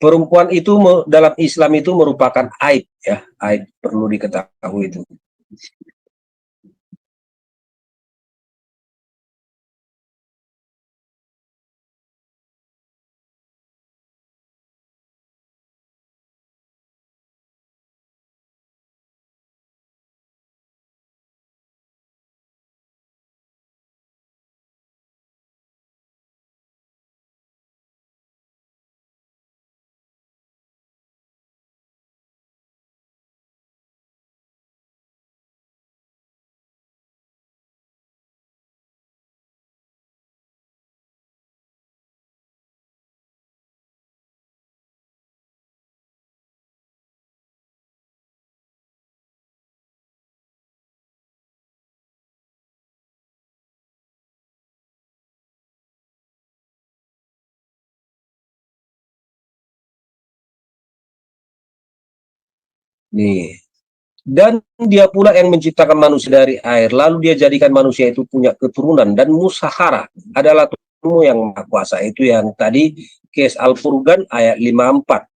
Perempuan itu dalam Islam itu merupakan aib ya, aib, perlu diketahui itu. Nih. Dan dia pula yang menciptakan manusia dari air, lalu dia jadikan manusia itu punya keturunan dan musyawarah adalah Tuhanmu yang Maha Kuasa. Itu yang tadi Qiyas Al-Furqan ayat 54.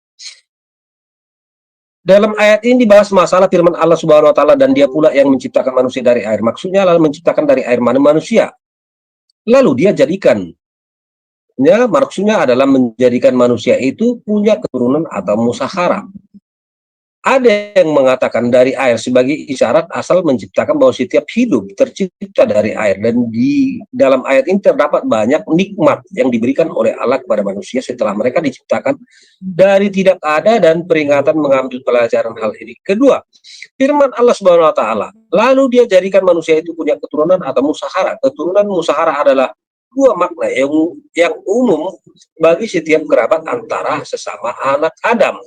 Dalam ayat ini dibahas masalah firman Allah Subhanahu wa taala, dan dia pula yang menciptakan manusia dari air. Maksudnya lalu menciptakan dari air mana manusia. Lalu dia jadikan, ya, maksudnya adalah menjadikan manusia itu punya keturunan atau musyawarah. Ada yang mengatakan dari air sebagai isyarat asal menciptakan bahwa setiap hidup tercipta dari air, dan di dalam ayat ini terdapat banyak nikmat yang diberikan oleh Allah kepada manusia setelah mereka diciptakan dari tidak ada, dan peringatan mengambil pelajaran hal ini. Kedua, firman Allah Subhanahu wa taala, lalu dia jadikan manusia itu punya keturunan atau musyawarah. Keturunan musyawarah adalah dua makna yang umum bagi setiap kerabat antara sesama anak Adam.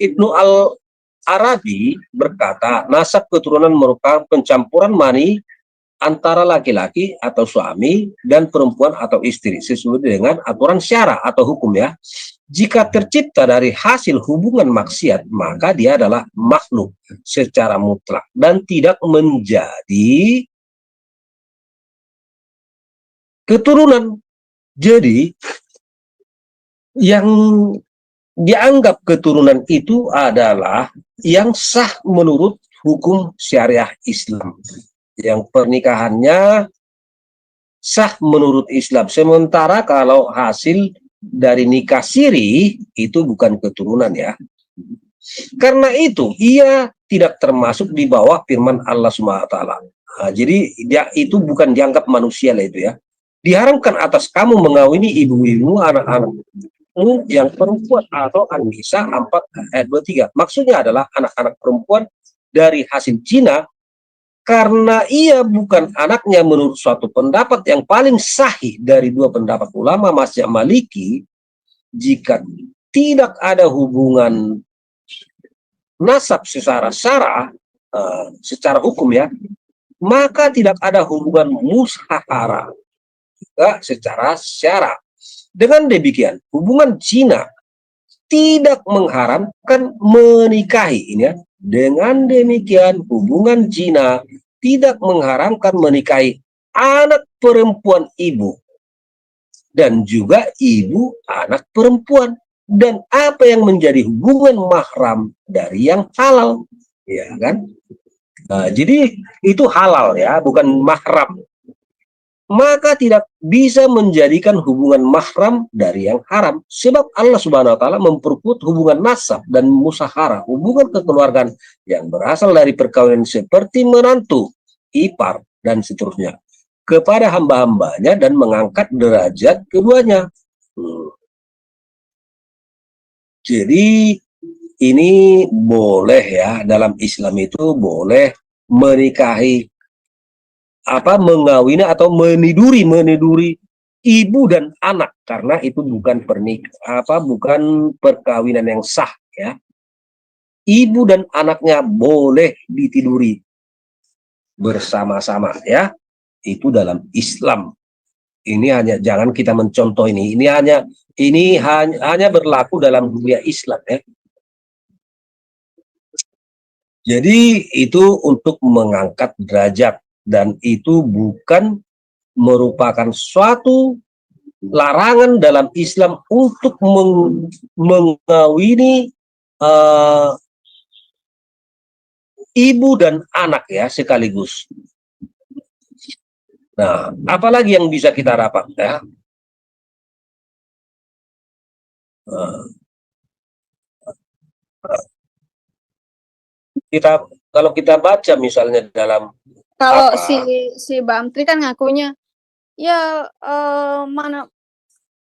Ibnu Al-Arabi berkata, nasab keturunan merupakan pencampuran mani antara laki-laki atau suami dan perempuan atau istri sesuai dengan aturan syara atau hukum ya. Jika tercipta dari hasil hubungan maksiat, maka dia adalah makhluk secara mutlak dan tidak menjadi keturunan. Jadi yang dianggap keturunan itu adalah yang sah menurut hukum syariah Islam, yang pernikahannya sah menurut Islam. Sementara kalau hasil dari nikah siri itu bukan keturunan ya. Karena itu ia tidak termasuk di bawah firman Allah SWT. Nah, jadi dia itu bukan dianggap manusia lah itu ya. Diharamkan atas kamu mengawini ibu-ibu anak-anakmu yang perempuan atau An-Nisa 4 ayat 23. Maksudnya adalah anak-anak perempuan dari hasil zina, karena ia bukan anaknya menurut suatu pendapat yang paling sahih dari dua pendapat ulama mazhab Maliki. Jika tidak ada hubungan nasab secara syara, secara hukum ya, maka tidak ada hubungan musyahara juga secara syara. Dengan demikian, hubungan zina tidak mengharamkan menikahi ini ya. Dengan demikian, hubungan zina tidak mengharamkan menikahi anak perempuan ibu dan juga ibu anak perempuan, dan apa yang menjadi hubungan mahram dari yang halal, ya kan? Nah, jadi itu halal ya, bukan mahram. Maka tidak bisa menjadikan hubungan mahram dari yang haram, sebab Allah Subhanahu wa taala memperkuat hubungan nasab dan musahara, hubungan kekeluargaan yang berasal dari perkawinan seperti menantu, ipar dan seterusnya kepada hamba-hambanya dan mengangkat derajat keduanya. Jadi ini boleh ya, dalam Islam itu boleh menikahi mengawini atau meniduri ibu dan anak, karena itu bukan bukan perkawinan yang sah ya. Ibu dan anaknya boleh ditiduri bersama-sama ya. Itu dalam Islam. Ini hanya, jangan kita mencontoh ini. Ini hanya berlaku dalam dunia Islam ya. Jadi itu untuk mengangkat derajat, dan itu bukan merupakan suatu larangan dalam Islam untuk mengawini ibu dan anak ya sekaligus. Nah, apalagi yang bisa kita dapat ya? Kalau kita baca misalnya dalam Kalau si Bamtri kan ngakunya ya mana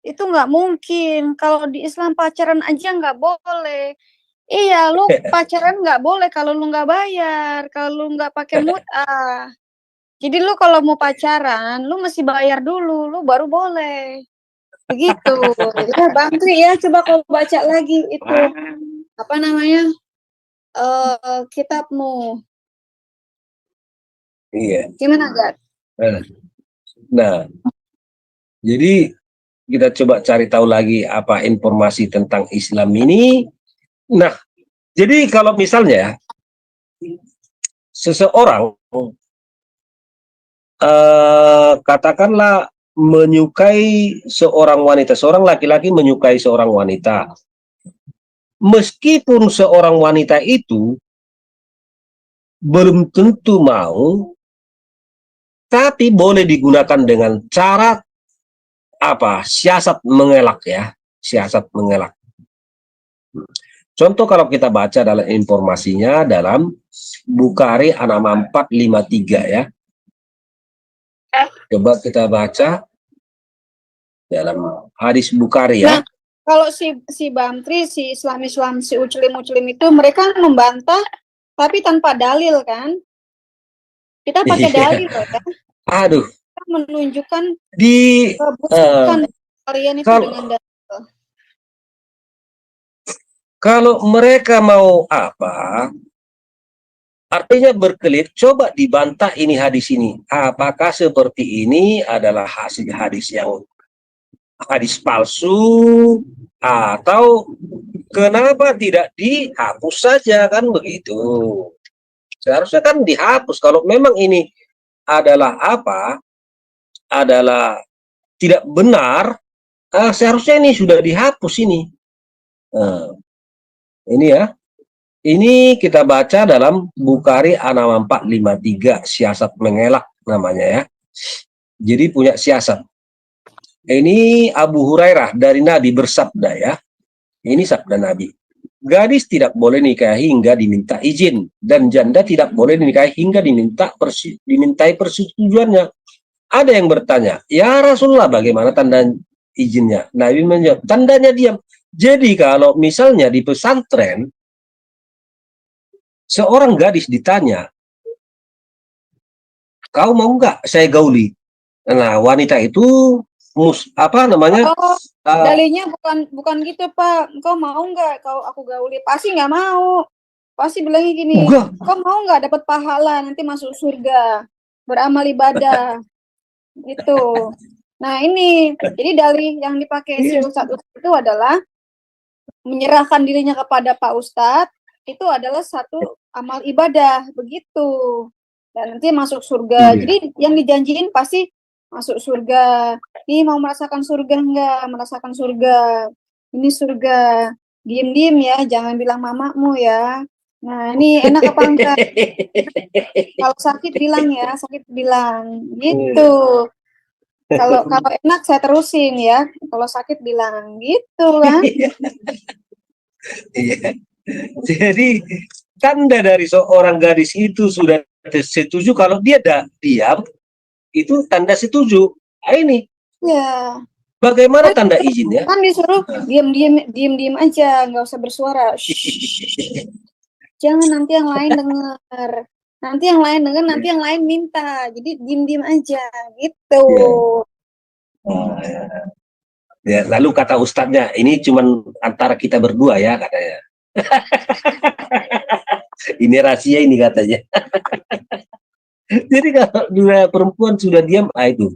itu nggak mungkin, kalau di Islam pacaran aja nggak boleh. Iya, lu pacaran nggak boleh kalau lu nggak bayar, kalau lu nggak pakai mut'ah. Jadi lu kalau mau pacaran, lu mesti bayar dulu, lu baru boleh. Begitu. Ya, Bamtri ya, coba kau baca lagi itu apa namanya kitabmu. Iya. Gimana, Gad? Nah, jadi kita coba cari tahu lagi apa informasi tentang Islam ini. Nah, jadi kalau misalnya seseorang katakanlah menyukai seorang wanita, seorang laki-laki menyukai seorang wanita, meskipun seorang wanita itu belum tentu mau, tapi boleh digunakan dengan cara siasat mengelak ya, siasat mengelak. Contoh kalau kita baca dalam informasinya dalam Bukhari 6453 ya. Coba kita baca dalam hadis Bukhari ya. Nah, kalau si Bamtri, si Islam, si Uclim itu mereka membantah tapi tanpa dalil kan? Kita pakai dalil kan? Aduh. Kita menunjukkan di kalian itu dengan dalil. Kalau mereka mau Artinya berkelit, coba dibantah ini hadis ini. Apakah seperti ini adalah hasil hadis yang hadis palsu, atau kenapa tidak dihapus saja, kan begitu. Seharusnya kan dihapus kalau memang ini adalah adalah tidak benar. Seharusnya ini sudah dihapus ini. Nah, ini ya. Ini kita baca dalam Bukhari A6453, siasat mengelak namanya ya. Jadi punya siasat. Ini Abu Hurairah dari Nabi bersabda ya. Ini sabda Nabi. Gadis tidak boleh nikahi hingga diminta izin, dan janda tidak boleh nikahi hingga dimintai persetujuannya. Ada yang bertanya, ya Rasulullah, bagaimana tanda izinnya? Nabi menjawab, tandanya diam. Jadi kalau misalnya di pesantren seorang gadis ditanya, kau mau nggak saya gauli? Nah, wanita itu apa namanya? Oh, dalihnya bukan gitu, Pak. Kau mau nggak aku gauli? Pasti nggak mau. Pasti bilangnya gini, kau mau nggak dapat pahala nanti masuk surga, beramal ibadah, gitu. Nah ini, jadi dalih yang dipakai si Ustadz itu adalah menyerahkan dirinya kepada Pak Ustadz, itu adalah satu amal ibadah, begitu. Dan nanti masuk surga. Jadi yang dijanjiin pasti masuk surga. Ini mau merasakan surga enggak? Merasakan surga. Ini surga. Diem-diem ya, jangan bilang mamamu ya. Nah, ini enak apa enggak? Kalau sakit bilang ya, sakit bilang. Gitu. Kalau enak saya terusin ya. Kalau sakit bilang gitu kan. Iya. Jadi tanda dari seorang gadis itu sudah setuju kalau dia diam, itu tanda setuju. Nah, ini. Ya. Bagaimana tanda izinnya? Kan disuruh diem aja, nggak usah bersuara. Jangan nanti yang lain dengar. Nanti yang lain dengar, nanti yang lain minta. Jadi diem aja gitu. Ya, lalu kata ustadznya, ini cuman antara kita berdua ya katanya. Ini rahasia ini katanya. Jadi kalau dua perempuan sudah diam, itu.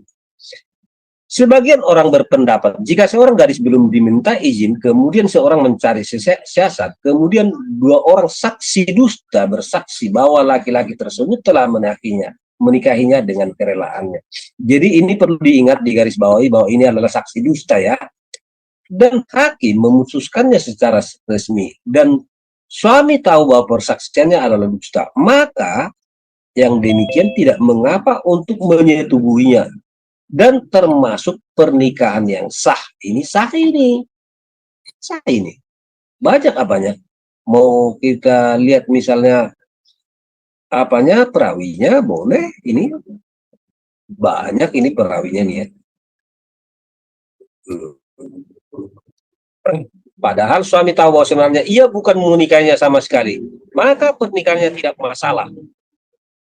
Sebagian orang berpendapat, jika seorang gadis belum diminta izin, kemudian seorang mencari siasat, kemudian dua orang saksi dusta bersaksi bahwa laki-laki tersebut telah menikahinya dengan kerelaannya. Jadi ini perlu diingat, di garis bawahi bahwa ini adalah saksi dusta ya. Dan hakim memutuskannya secara resmi, dan suami tahu bahwa persaksiannya adalah dusta, maka yang demikian tidak mengapa untuk menyetubuhinya, dan termasuk pernikahan yang sah. Ini sah ini. Sah ini. Banyak apanya. Mau kita lihat misalnya apanya, perawinya boleh. Ini banyak ini perawinya nih ya. Padahal suami tahu bahwa sebenarnya ia bukan menikahinya sama sekali, maka pernikahannya tidak masalah.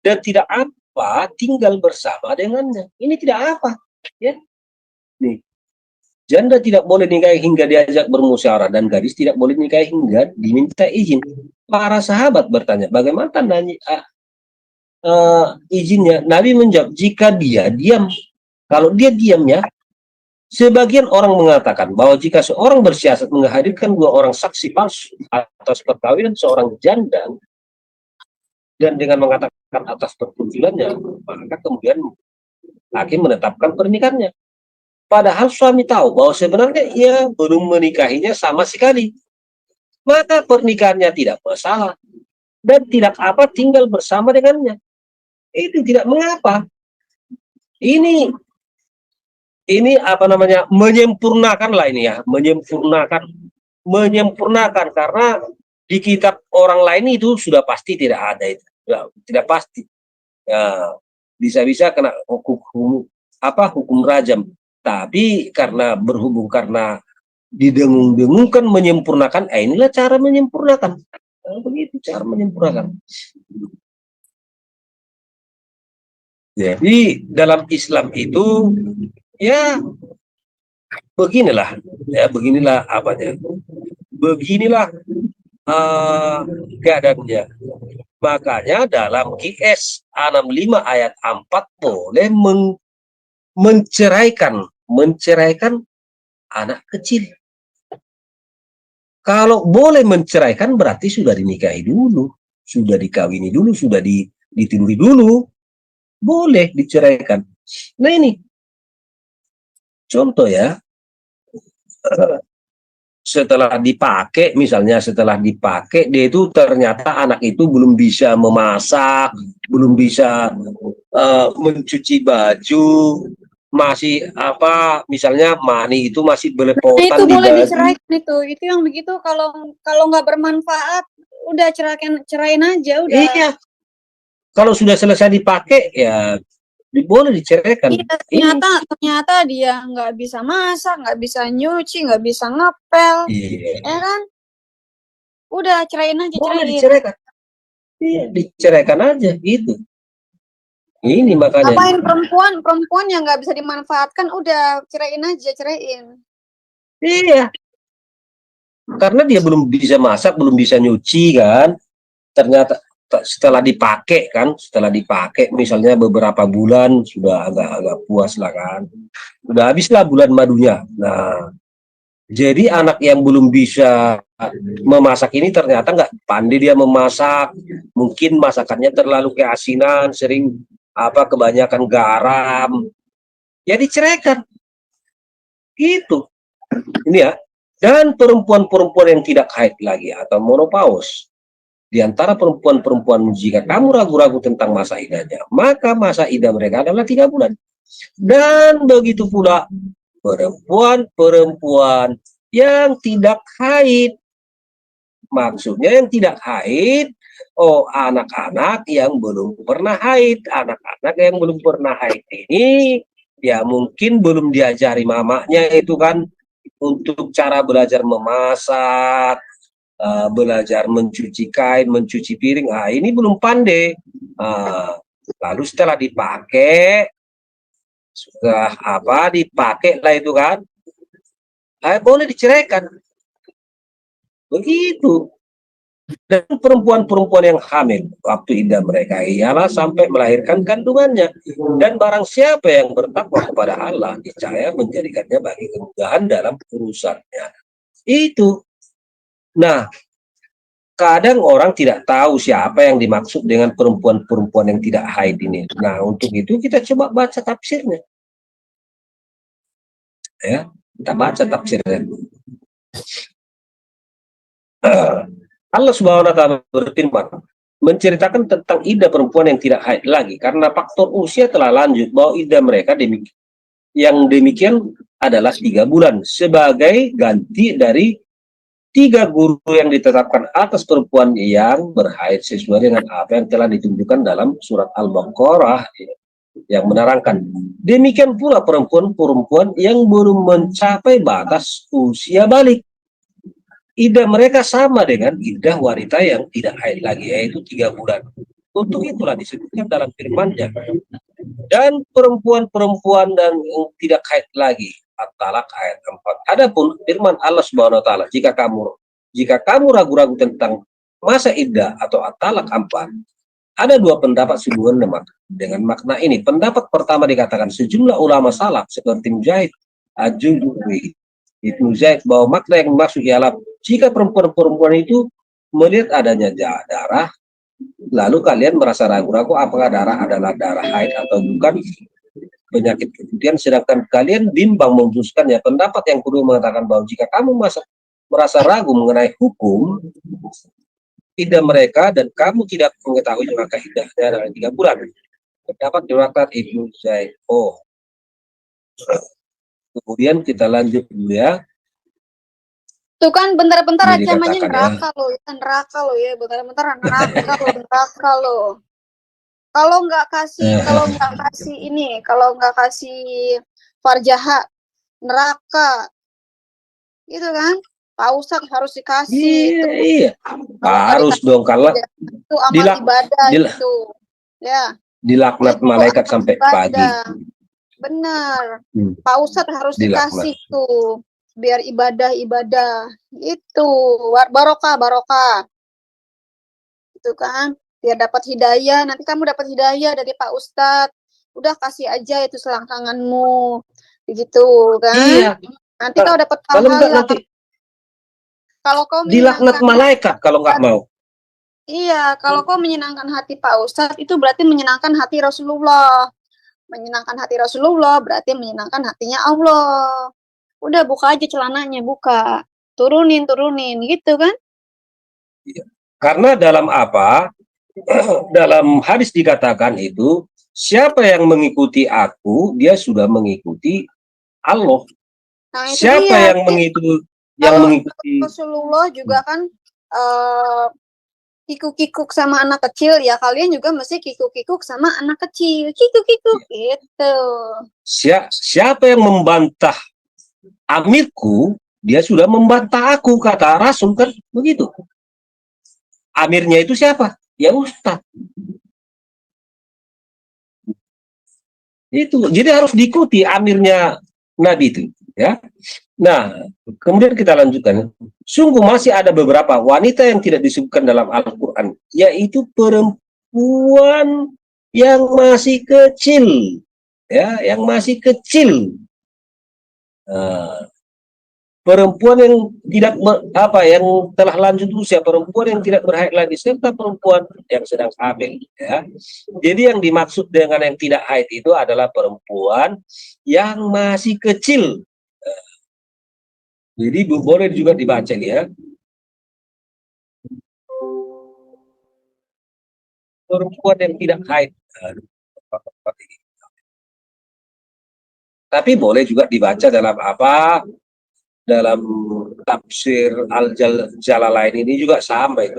Dan tidak apa tinggal bersama dengannya. Ini tidak apa, ya. Nih, janda tidak boleh nikahi hingga diajak bermusyawarah, dan gadis tidak boleh nikahi hingga diminta izin. Para sahabat bertanya, bagaimana tandanya izinnya? Nabi menjawab, jika dia diam. Kalau dia diam ya, sebagian orang mengatakan bahwa jika seorang bersiasat menghadirkan dua orang saksi palsu atas perkawinan seorang janda, dan dengan mengatakan atas pertunjukannya, maka kemudian hakim menetapkan pernikahannya. Padahal suami tahu bahwa sebenarnya ia belum menikahinya sama sekali, maka pernikahannya tidak masalah, dan tidak apa tinggal bersama dengannya. Itu tidak mengapa. Ini apa namanya, menyempurnakan lah ini ya, menyempurnakan karena di kitab orang lain itu sudah pasti tidak ada itu. Tidak pasti ya, bisa-bisa kena hukum rajam, tapi karena didengung-dengungkan menyempurnakan, inilah cara menyempurnakan. Begitu cara menyempurnakan. Jadi dalam Islam itu ya beginilah apanya, beginilah keadaannya. Makanya dalam QS 65 ayat 4 boleh menceraikan anak kecil. Kalau boleh menceraikan berarti sudah dinikahi dulu, sudah dikawini dulu, sudah ditiduri dulu, boleh diceraikan. Nah ini contoh ya, setelah dipakai, misalnya setelah dipakai, dia itu ternyata anak itu belum bisa memasak, belum bisa mencuci baju, masih apa, misalnya mani itu masih Nah, belepotan itu di boleh baju. diceraikan itu yang begitu kalau nggak bermanfaat udah cerain aja udah. Iya, kalau sudah selesai dipakai ya boleh diceraikan. Iya, ternyata dia nggak bisa masak, nggak bisa nyuci, nggak bisa ngepel, Iya, ya kan? Udah cerain aja, boleh cerain. diceraikan. Iya, diceraikan aja gitu. Ini makanya. Apain perempuan yang nggak bisa dimanfaatkan, udah cerain aja, cerain. Iya, karena dia belum bisa masak, belum bisa nyuci kan. Ternyata setelah dipakai misalnya beberapa bulan sudah agak puas lah kan. Sudah habislah bulan madunya. Nah, jadi anak yang belum bisa memasak ini ternyata nggak pandai dia memasak. Mungkin masakannya terlalu keasinan, sering kebanyakan garam. Ya diceraikan. Gitu. Ini ya. Dan perempuan-perempuan yang tidak haid lagi atau menopause. Di antara perempuan-perempuan, jika kamu ragu-ragu tentang masa idahnya, maka masa idah mereka adalah 3 bulan. Dan begitu pula perempuan-perempuan yang tidak haid. Maksudnya yang tidak haid, anak-anak yang belum pernah haid. Anak-anak yang belum pernah haid ini, ya mungkin belum diajari mamanya itu kan, untuk cara belajar memasak, belajar mencuci kain, mencuci piring. Ini belum pandai. Lalu setelah dipakai, dipakai lah itu kan, boleh diceraikan. Begitu. Dan perempuan-perempuan yang hamil, waktu iddah mereka ialah sampai melahirkan kandungannya. Dan barang siapa yang bertakwa kepada Allah, niscaya menjadikannya bagi kemudahan dalam urusannya. Itu. Nah, kadang orang tidak tahu siapa yang dimaksud dengan perempuan-perempuan yang tidak haid ini. Nah, untuk itu kita coba baca tafsirnya. Ya, kita baca tafsirnya. Allah Subhanahu wa taala berfirman, menceritakan tentang iddah perempuan yang tidak haid lagi karena faktor usia telah lanjut, bahwa iddah mereka yang demikian adalah 3 bulan sebagai ganti dari 3 guru yang ditetapkan atas perempuan yang berhaid sesuai dengan apa yang telah ditunjukkan dalam surat Al-Baqarah yang menerangkan. Demikian pula perempuan-perempuan yang belum mencapai batas usia balik. Iddah mereka sama dengan iddah wanita yang tidak haid lagi, yaitu 3 bulan. Untuk itulah disebutkan dalam firman-Nya, dan perempuan-perempuan dan yang tidak haid lagi, At-Talaq ayat 4. Adapun firman Allah Subhanahu wa taala, jika kamu ragu-ragu tentang masa iddah atau At-Talaq 4, ada 2 pendapat sehubungan dengan makna ini. Pendapat pertama dikatakan sejumlah ulama salaf seperti Mujahid, Al-Juzuri, Ibnu Zaid, bahwa makna yang dimaksud ialah jika perempuan-perempuan itu melihat adanya darah, lalu kalian merasa ragu-ragu apakah darah adalah darah haid atau bukan, penyakit kemudian, sedangkan kalian bimbang memutuskannya. Pendapat yang kedua mengatakan bahwa jika kamu merasa ragu mengenai hukum iddah mereka dan kamu tidak mengetahui maka iddahnya adalah 3 bulan. Pendapat diriwayatkan Ibnu Zaid. Kemudian kita lanjut dulu ya. Tuh kan bentar-bentar Ini ancamannya dikatakan neraka lo ya, bentar-bentar neraka lo. Kalau nggak kasih farjaha, neraka, gitu kan? Pak Ustadz harus dikasih. Iya. Harus dong, kalau itu amal ibadah itu. Ya. Dilaknat malaikat sampai pagi. Benar. Pak Ustadz harus dikasih tuh, biar ibadah itu barokah. Itu kan. biar dapat hidayah. Nanti kamu dapat hidayah dari Pak Ustadz. Udah kasih aja itu selangkanganmu, begitu kan? Iya. Nanti kau dapat Kalau enggak pahala. nanti Kalau kau dilaknat menyenangkan, malaikat kalau nggak mau. iya, kalau kau menyenangkan hati Pak Ustadz itu berarti menyenangkan hati Rasulullah. Menyenangkan hati Rasulullah berarti menyenangkan hatinya Allah. Udah buka aja celananya, buka. Turunin gitu kan? Karena dalam apa? Dalam hadis dikatakan itu, siapa yang mengikuti aku, dia sudah mengikuti Allah. Nah, itu Siapa dia. yang mengikuti Kalau Rasulullah juga kan kikuk-kikuk sama anak kecil, ya kalian juga mesti kikuk-kikuk sama anak kecil. Kikuk-kikuk gitu. Siapa yang membantah amirku, dia sudah membantah aku, kata Rasul kan begitu. Amirnya itu siapa? Ya Ustadz. Itu jadi harus diikuti amirnya Nabi itu, ya. Nah, kemudian kita lanjutkan. Sungguh masih ada beberapa wanita yang tidak disebutkan dalam Al-Quran, yaitu perempuan yang masih kecil, ya, yang masih kecil. Perempuan yang tidak yang telah lanjut usia, perempuan yang tidak berhaid lagi, serta perempuan yang sedang hamil, ya. Jadi yang dimaksud dengan yang tidak haid itu adalah perempuan yang masih kecil. Jadi boleh juga dibaca nih, ya. Perempuan yang tidak haid. Tapi boleh juga dibaca dalam apa? Dalam tafsir Al-Jalalain ini juga sama itu.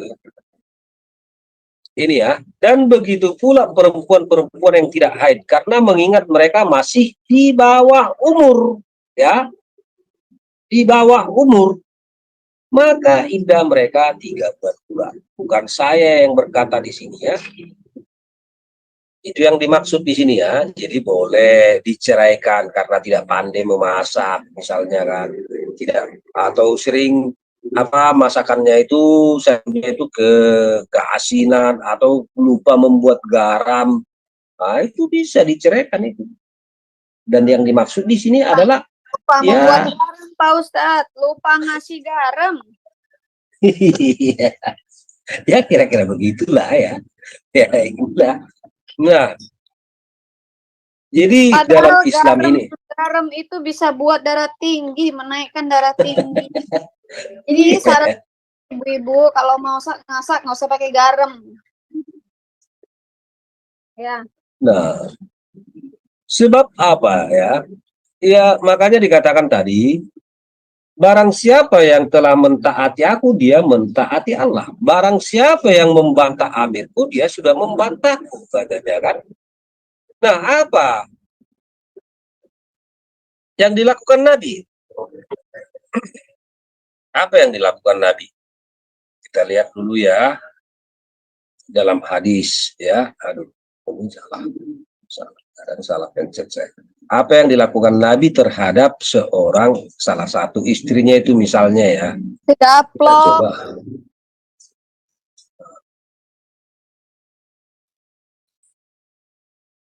Ini ya. Dan begitu pula perempuan-perempuan yang tidak haid, karena mengingat mereka masih di bawah umur, ya. Di bawah umur, maka iddah mereka 3 bulan. Bukan saya yang berkata di sini, ya. Itu yang dimaksud di sini, ya. Jadi boleh diceraikan karena tidak pandai memasak, misalnya kan, tidak, atau sering masakannya itu sampai itu keasinan atau lupa membuat garam. Nah, itu bisa diceraikan itu. Dan yang dimaksud di sini adalah lupa membuat garam, Pak Ustadz, lupa ngasih garam. Ya kira-kira begitulah, ya. Ya itulah. Nah, jadi dalam Islam ini garam itu bisa buat darah tinggi, menaikkan darah tinggi. Jadi saran ibu-ibu kalau mau masak nggak usah pakai garam. Ya. Nah, sebab apa, ya? Ya makanya dikatakan tadi, barang siapa yang telah mentaati aku, dia mentaati Allah. Barang siapa yang membantah amirku, dia sudah membantahku, katanya kan. Nah, apa yang dilakukan Nabi? Apa yang dilakukan Nabi? Kita lihat dulu, ya, dalam hadis, ya. Aduh, ini salah pencet saya. Apa yang dilakukan Nabi terhadap salah satu istrinya itu, misalnya, ya. Digaplok.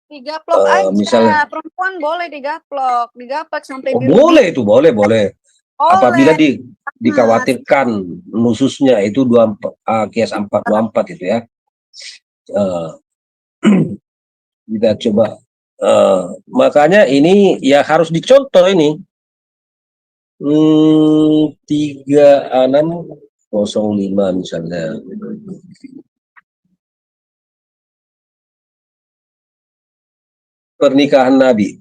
Digaplok aja. Misalnya, perempuan boleh digaplok sampai boleh itu, boleh. Apabila dikhawatirkan nususnya itu Qiyas 424 itu, ya. Kita coba, makanya ini ya harus dicontoh ini. 3605 misalnya. Pernikahan Nabi,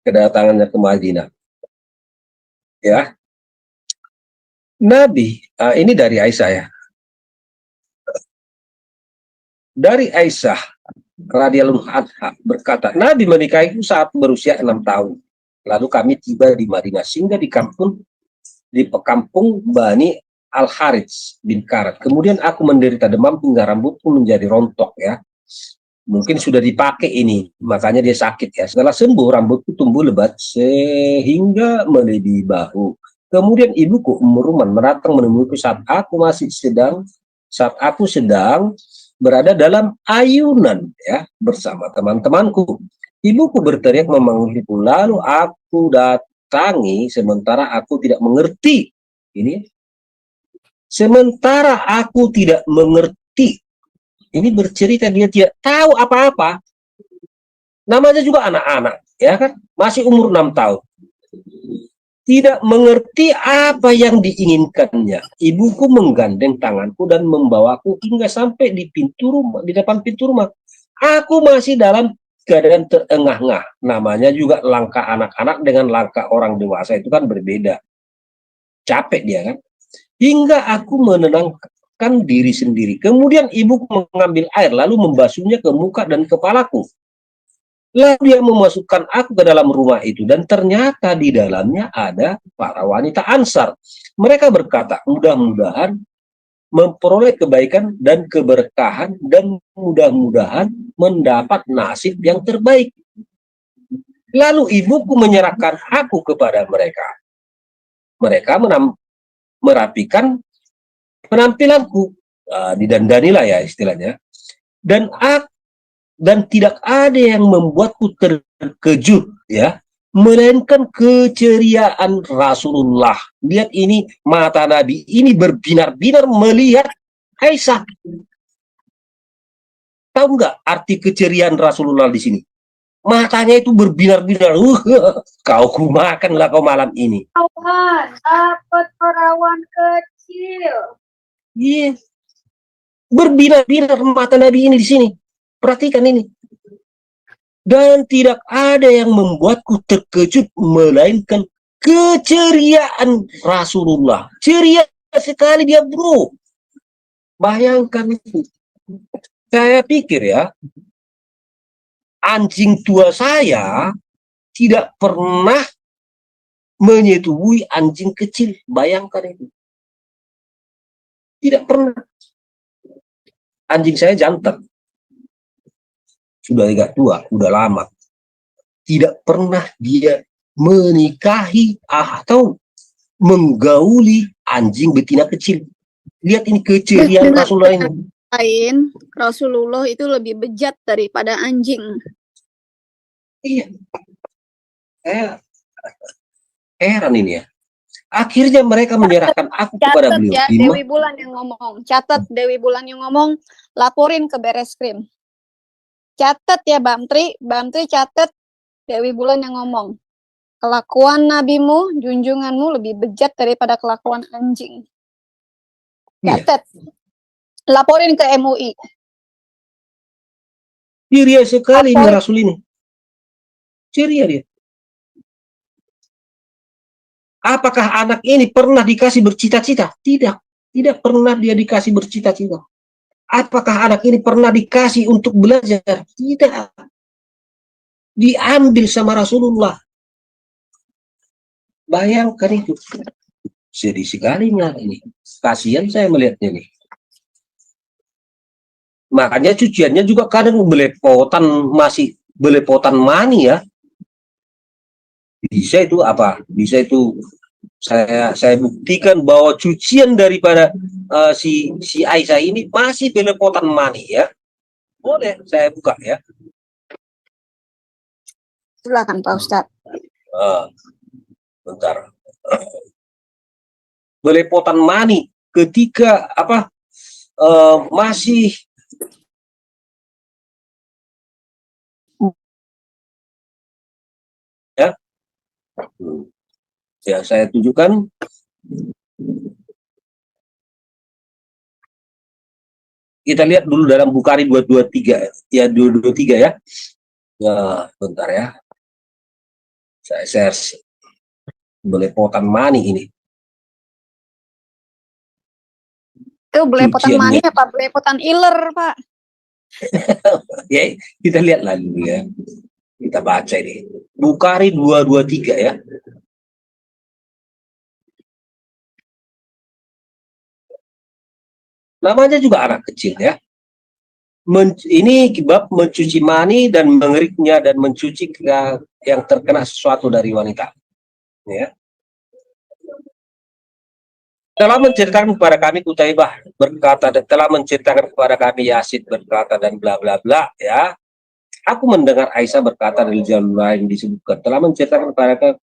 kedatangannya ke Madinah, ya. Nabi, ini dari Aisyah, ya. Dari Aisyah radhiyallahu anha berkata, Nabi menikahiku saat berusia 6 tahun. Lalu kami tiba di Madinah, sehingga di kampung Bani Al-Harits bin Karat. Kemudian aku menderita demam hingga rambutku menjadi rontok, ya. Mungkin sudah dipakai ini, makanya dia sakit, ya. Setelah sembuh, rambutku tumbuh lebat sehingga melebihi bahu. Kemudian ibuku Ummu Ruman datang menemuiku saat aku sedang berada dalam ayunan ya bersama teman-temanku. Ibuku berteriak memanggilku, lalu aku datangi sementara aku tidak mengerti. Ini sementara aku tidak mengerti. Ini bercerita dia tidak tahu apa-apa. Namanya juga anak-anak, ya kan? Masih umur 6 tahun. Tidak mengerti apa yang diinginkannya. Ibuku menggandeng tanganku dan membawaku hingga sampai di pintu rumah, di depan pintu rumah. Aku masih dalam keadaan terengah-engah. Namanya juga langkah anak-anak dengan langkah orang dewasa itu kan berbeda. Capek dia kan. Hingga aku menenangkan diri sendiri. Kemudian ibuku mengambil air lalu membasuhnya ke muka dan kepalaku. Lalu dia memasukkan aku ke dalam rumah itu dan ternyata di dalamnya ada para wanita Ansar. Mereka berkata, mudah-mudahan memperoleh kebaikan dan keberkahan dan mudah-mudahan mendapat nasib yang terbaik. Lalu ibuku menyerahkan aku kepada mereka. Mereka merapikan penampilanku, didandanilah ya istilahnya. Dan tidak ada yang membuatku terkejut ya, melainkan keceriaan Rasulullah. Lihat ini, mata Nabi ini berbinar-binar melihat Aisyah. Tahu nggak arti keceriaan Rasulullah di sini? Matanya itu berbinar-binar. Kau kumakanlah kau malam ini. Dapat perawan kecil. Iya. Berbinar-binar mata Nabi ini di sini. Perhatikan ini. Dan tidak ada yang membuatku terkejut melainkan keceriaan Rasulullah. Ceria sekali dia, bro. Bayangkan itu. Saya pikir ya, anjing tua saya tidak pernah menyetubui anjing kecil. Bayangkan itu. Tidak pernah. Anjing saya jantan. Sudah agak tua, sudah lama. Tidak pernah dia menikahi atau menggauli anjing betina kecil. Lihat ini keceriaan Rasulullah ini. Lain, Rasulullah itu lebih bejat daripada anjing. Iya. Saya heran ini ya. Akhirnya mereka menyerahkan aku kepada Catat beliau. ya, Dewi Bulan yang ngomong. Catat Dewi Bulan yang ngomong, laporin ke Bareskrim. Catat ya Bamtri catat Dewi Bulan yang ngomong. Kelakuan nabimu, junjunganmu lebih bejat daripada kelakuan anjing. Catat. Laporin ke MUI. Ceria sekali ini Rasul ini. Ceria dia. Apakah anak ini pernah dikasih bercita-cita? Tidak. Tidak pernah dia dikasih bercita-cita. Apakah anak ini pernah dikasih untuk belajar? Tidak. Diambil sama Rasulullah. Bayangkan itu. Sedih sekali ini. Kasihan saya melihatnya nih. Makanya cuciannya juga kadang belepotan, masih belepotan mani ya. Bisa itu apa? Bisa itu saya buktikan bahwa cucian daripada si Aisyah ini masih belepotan mani ya. Boleh saya buka ya. Silakan Pak Ustadz. Bentar. Belepotan mani ketika apa masih ya. Ya, saya tunjukkan. Kita lihat dulu dalam Bukhari 223 ya, 223 ya. Nah, bentar ya. Saya share belepotan mani ini. Itu belepotan mani apa belepotan iler, Pak? Ya, kita lihat lagi ya. Kita baca ini. Bukhari 223 ya. Namanya juga anak kecil ya. Ini bab mencuci mani dan mengeriknya dan mencuci yang terkena sesuatu dari wanita. Ya. telah menceritakan kepada kami Kutaibah berkata, dan telah menceritakan kepada kami Yasid berkata, dan bla bla bla, ya. Aku mendengar Aisyah berkata dari jalur lain disebutkan telah menceritakan kepada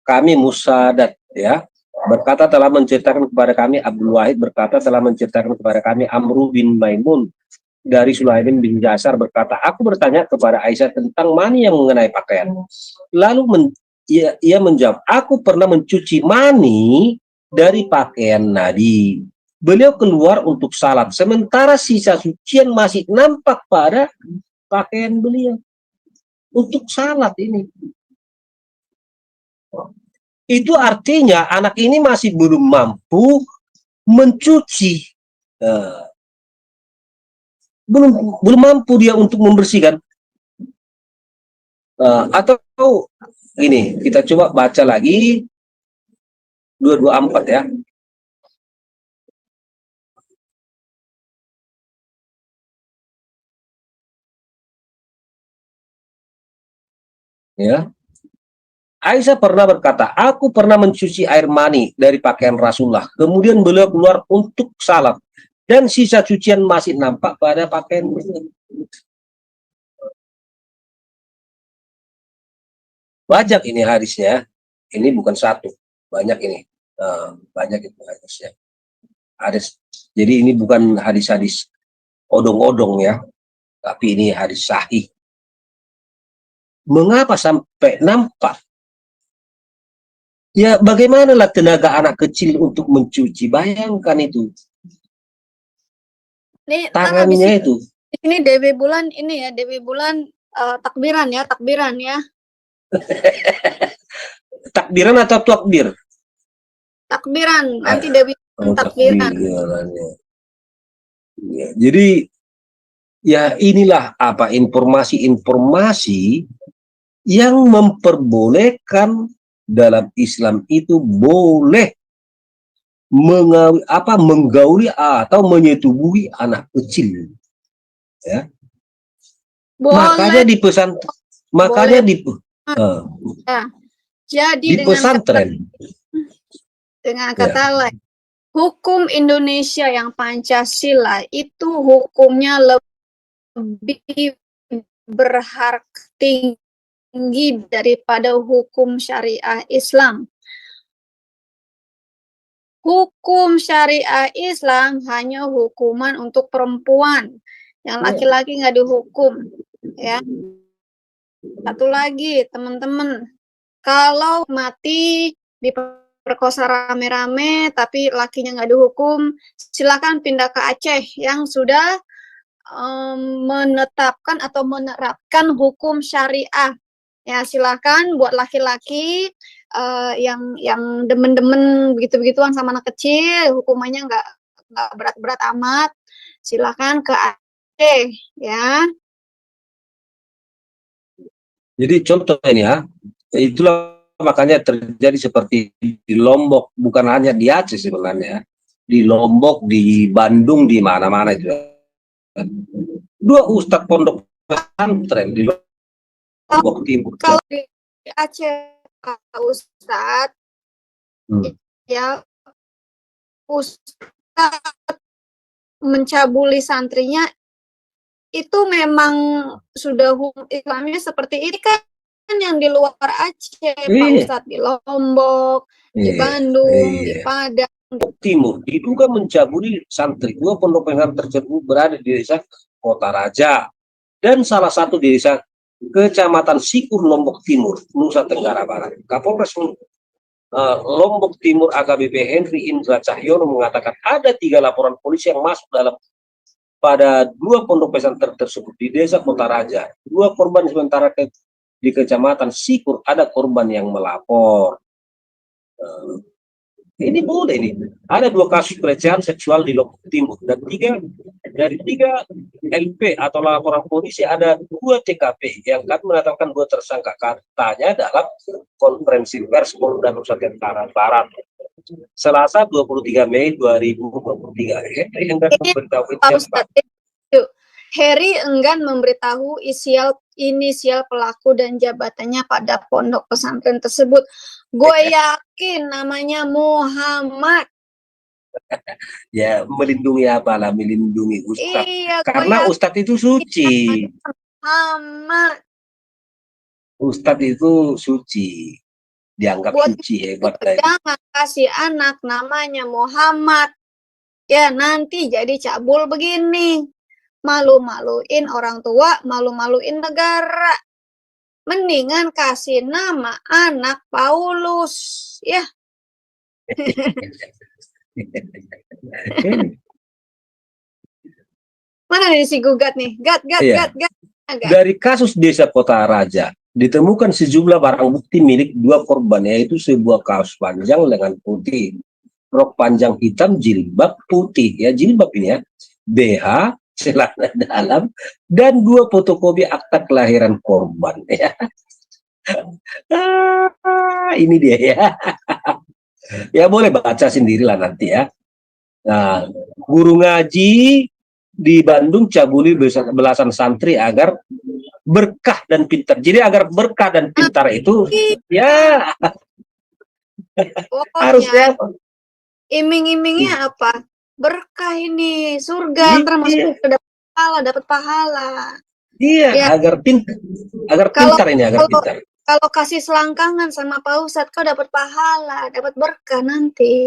kami Musadat, ya, berkata telah menceritakan kepada kami Abdul Wahid berkata telah menceritakan kepada kami Amru bin Maimun dari Sulaiman bin Jasar berkata, aku bertanya kepada Aisyah tentang mani yang mengenai pakaian. Lalu ia menjawab, aku pernah mencuci mani dari pakaian Nabi. Beliau keluar untuk salat, sementara sisa sucian masih nampak pada pakaian beliau untuk salat ini. Itu artinya anak ini masih belum mampu mencuci, belum mampu dia untuk membersihkan. Atau ini kita coba baca lagi 224 ya. Ya. Aisyah pernah berkata, aku pernah mencuci air mani dari pakaian Rasulullah. Kemudian beliau keluar untuk salat. Dan sisa cucian masih nampak pada pakaian beliau. Banyak ini hadisnya. Ini bukan satu. Banyak ini. Banyak itu hadisnya. Hadis. Jadi ini bukan hadis-hadis odong-odong ya. Tapi ini hadis sahih. Mengapa sampai nampak? Ya, bagaimanalah tenaga anak kecil untuk mencuci? Bayangkan itu. Nih, Tangannya itu. Ini Dewi Bulan ini ya, Dewi Bulan takbiran ya. Takbiran atau takbir? Takbiran, nanti Dewi Bulan takbiran. Ya, jadi ya inilah apa informasi-informasi yang memperbolehkan dalam Islam itu boleh menggauli atau menyetubuhi anak kecil, ya. Boleh. Makanya Jadi di pesantren dengan kata lain, hukum Indonesia yang Pancasila itu hukumnya lebih berharga tinggi daripada hukum syariah Islam. Hukum syariah Islam hanya hukuman untuk perempuan, yang laki-laki nggak dihukum, ya. Satu lagi, teman-teman, kalau mati diperkosa rame-rame tapi lakinya nggak dihukum, silakan pindah ke Aceh yang sudah menetapkan atau menerapkan hukum syariah. Ya, silakan buat laki-laki yang demen-demen begitu-begituan sama anak kecil, hukumannya nggak berat-berat amat, silakan ke Aceh, ya. Jadi contoh ini ya, itulah makanya terjadi seperti di Lombok, bukan hanya di Aceh sebenarnya, di Lombok, di Bandung, di mana-mana juga. 2 ustadz pondok pesantren di Lombok Timur. Kalau di Aceh ustadz, ya ustadz mencabuli santrinya itu memang sudah hukum Islamnya seperti ini kan yang di luar Aceh, Pak Ustadz, di Lombok, di Bandung, di Padang. Timur diduga mencabuli santri. 2 pondok pesantren tersebut berada di desa Kota Raja dan salah satu desa Kecamatan Sikur, Lombok Timur, Nusa Tenggara Barat. Kapolres Lombok Timur AKBP Henry Indra Cahyono mengatakan ada 3 laporan polisi yang masuk pada 2 pondok pesantren tersebut di desa Kota Raja. 2 korban, sementara di Kecamatan Sikur ada korban yang melapor. Ini boleh nih. Ada 2 kasus pelecehan seksual di Lombok Timur dan dari 3 LP atau laporan polisi ada 2 TKP yang kami menetapkan 2 tersangka, katanya dalam konferensi pers Polda Nusa Tenggara Barat Selasa 23 Mei 2023. Heri enggan memberitahu inisial pelaku dan jabatannya pada pondok pesantren tersebut. Gue yakin namanya Muhammad. Ya, melindungi apalah, melindungi ustadz. Iya, gue Karena yakin ustadz itu suci. Muhammad. Ustadz itu suci. Dianggap Buat suci, itu hebat dari. jangan kasih anak namanya Muhammad. Ya nanti jadi cabul begini. Malu-maluin orang tua, malu-maluin negara. Mendingan kasih nama anak Paulus. Ya, mana nih si gugat nih? Gat. Iya. Gat. Dari kasus desa Kota Raja, ditemukan sejumlah barang bukti milik dua korban, yaitu sebuah kaos panjang lengan putih, rok panjang hitam, jilbab putih, ya jilbab ini ya, BH, celana dalam, dan dua fotokopi akta kelahiran korban. Ya. Ini dia ya. Ya boleh baca sendirilah nanti ya. Nah, guru ngaji di Bandung cabuli belasan santri agar berkah dan pintar. Jadi agar berkah dan pintar itu ya harusnya Pokoknya iming-imingnya apa? Berkah ini, surga, termasuk dapat pahala. Iya, Ya. agar pintar, agar pintar. Kalau kasih selangkangan sama Pak Ustadz, kau dapat pahala, dapat berkah nanti.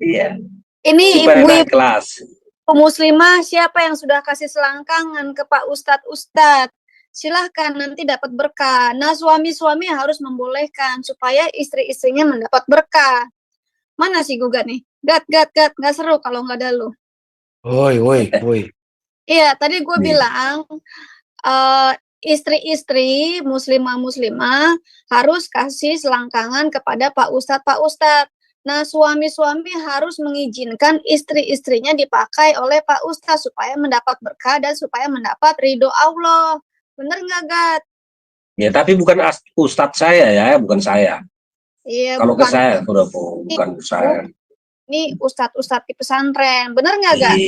Iya. Ini Supaya ibu-ibu naik kelas. muslimah siapa yang sudah kasih selangkangan ke Pak Ustadz? Silahkan nanti dapat berkah. Nah suami-suami harus membolehkan supaya istri-istrinya mendapat berkah. Mana sih gugat nih? Gat, nggak seru kalau nggak ada lu. Woi. Iya, tadi gue Nih. bilang istri-istri muslimah harus kasih selangkangan kepada Pak Ustadz. Nah, suami-suami harus mengizinkan istri-istrinya dipakai oleh Pak Ustadz supaya mendapat berkah dan supaya mendapat ridho Allah. Bener nggak, Gat? Ya, tapi bukan ustadz saya ya, bukan saya. Iya, Kalau ke bukan. saya, bukan saya. Ini ustadz di pesantren. Bener nggak, Gat?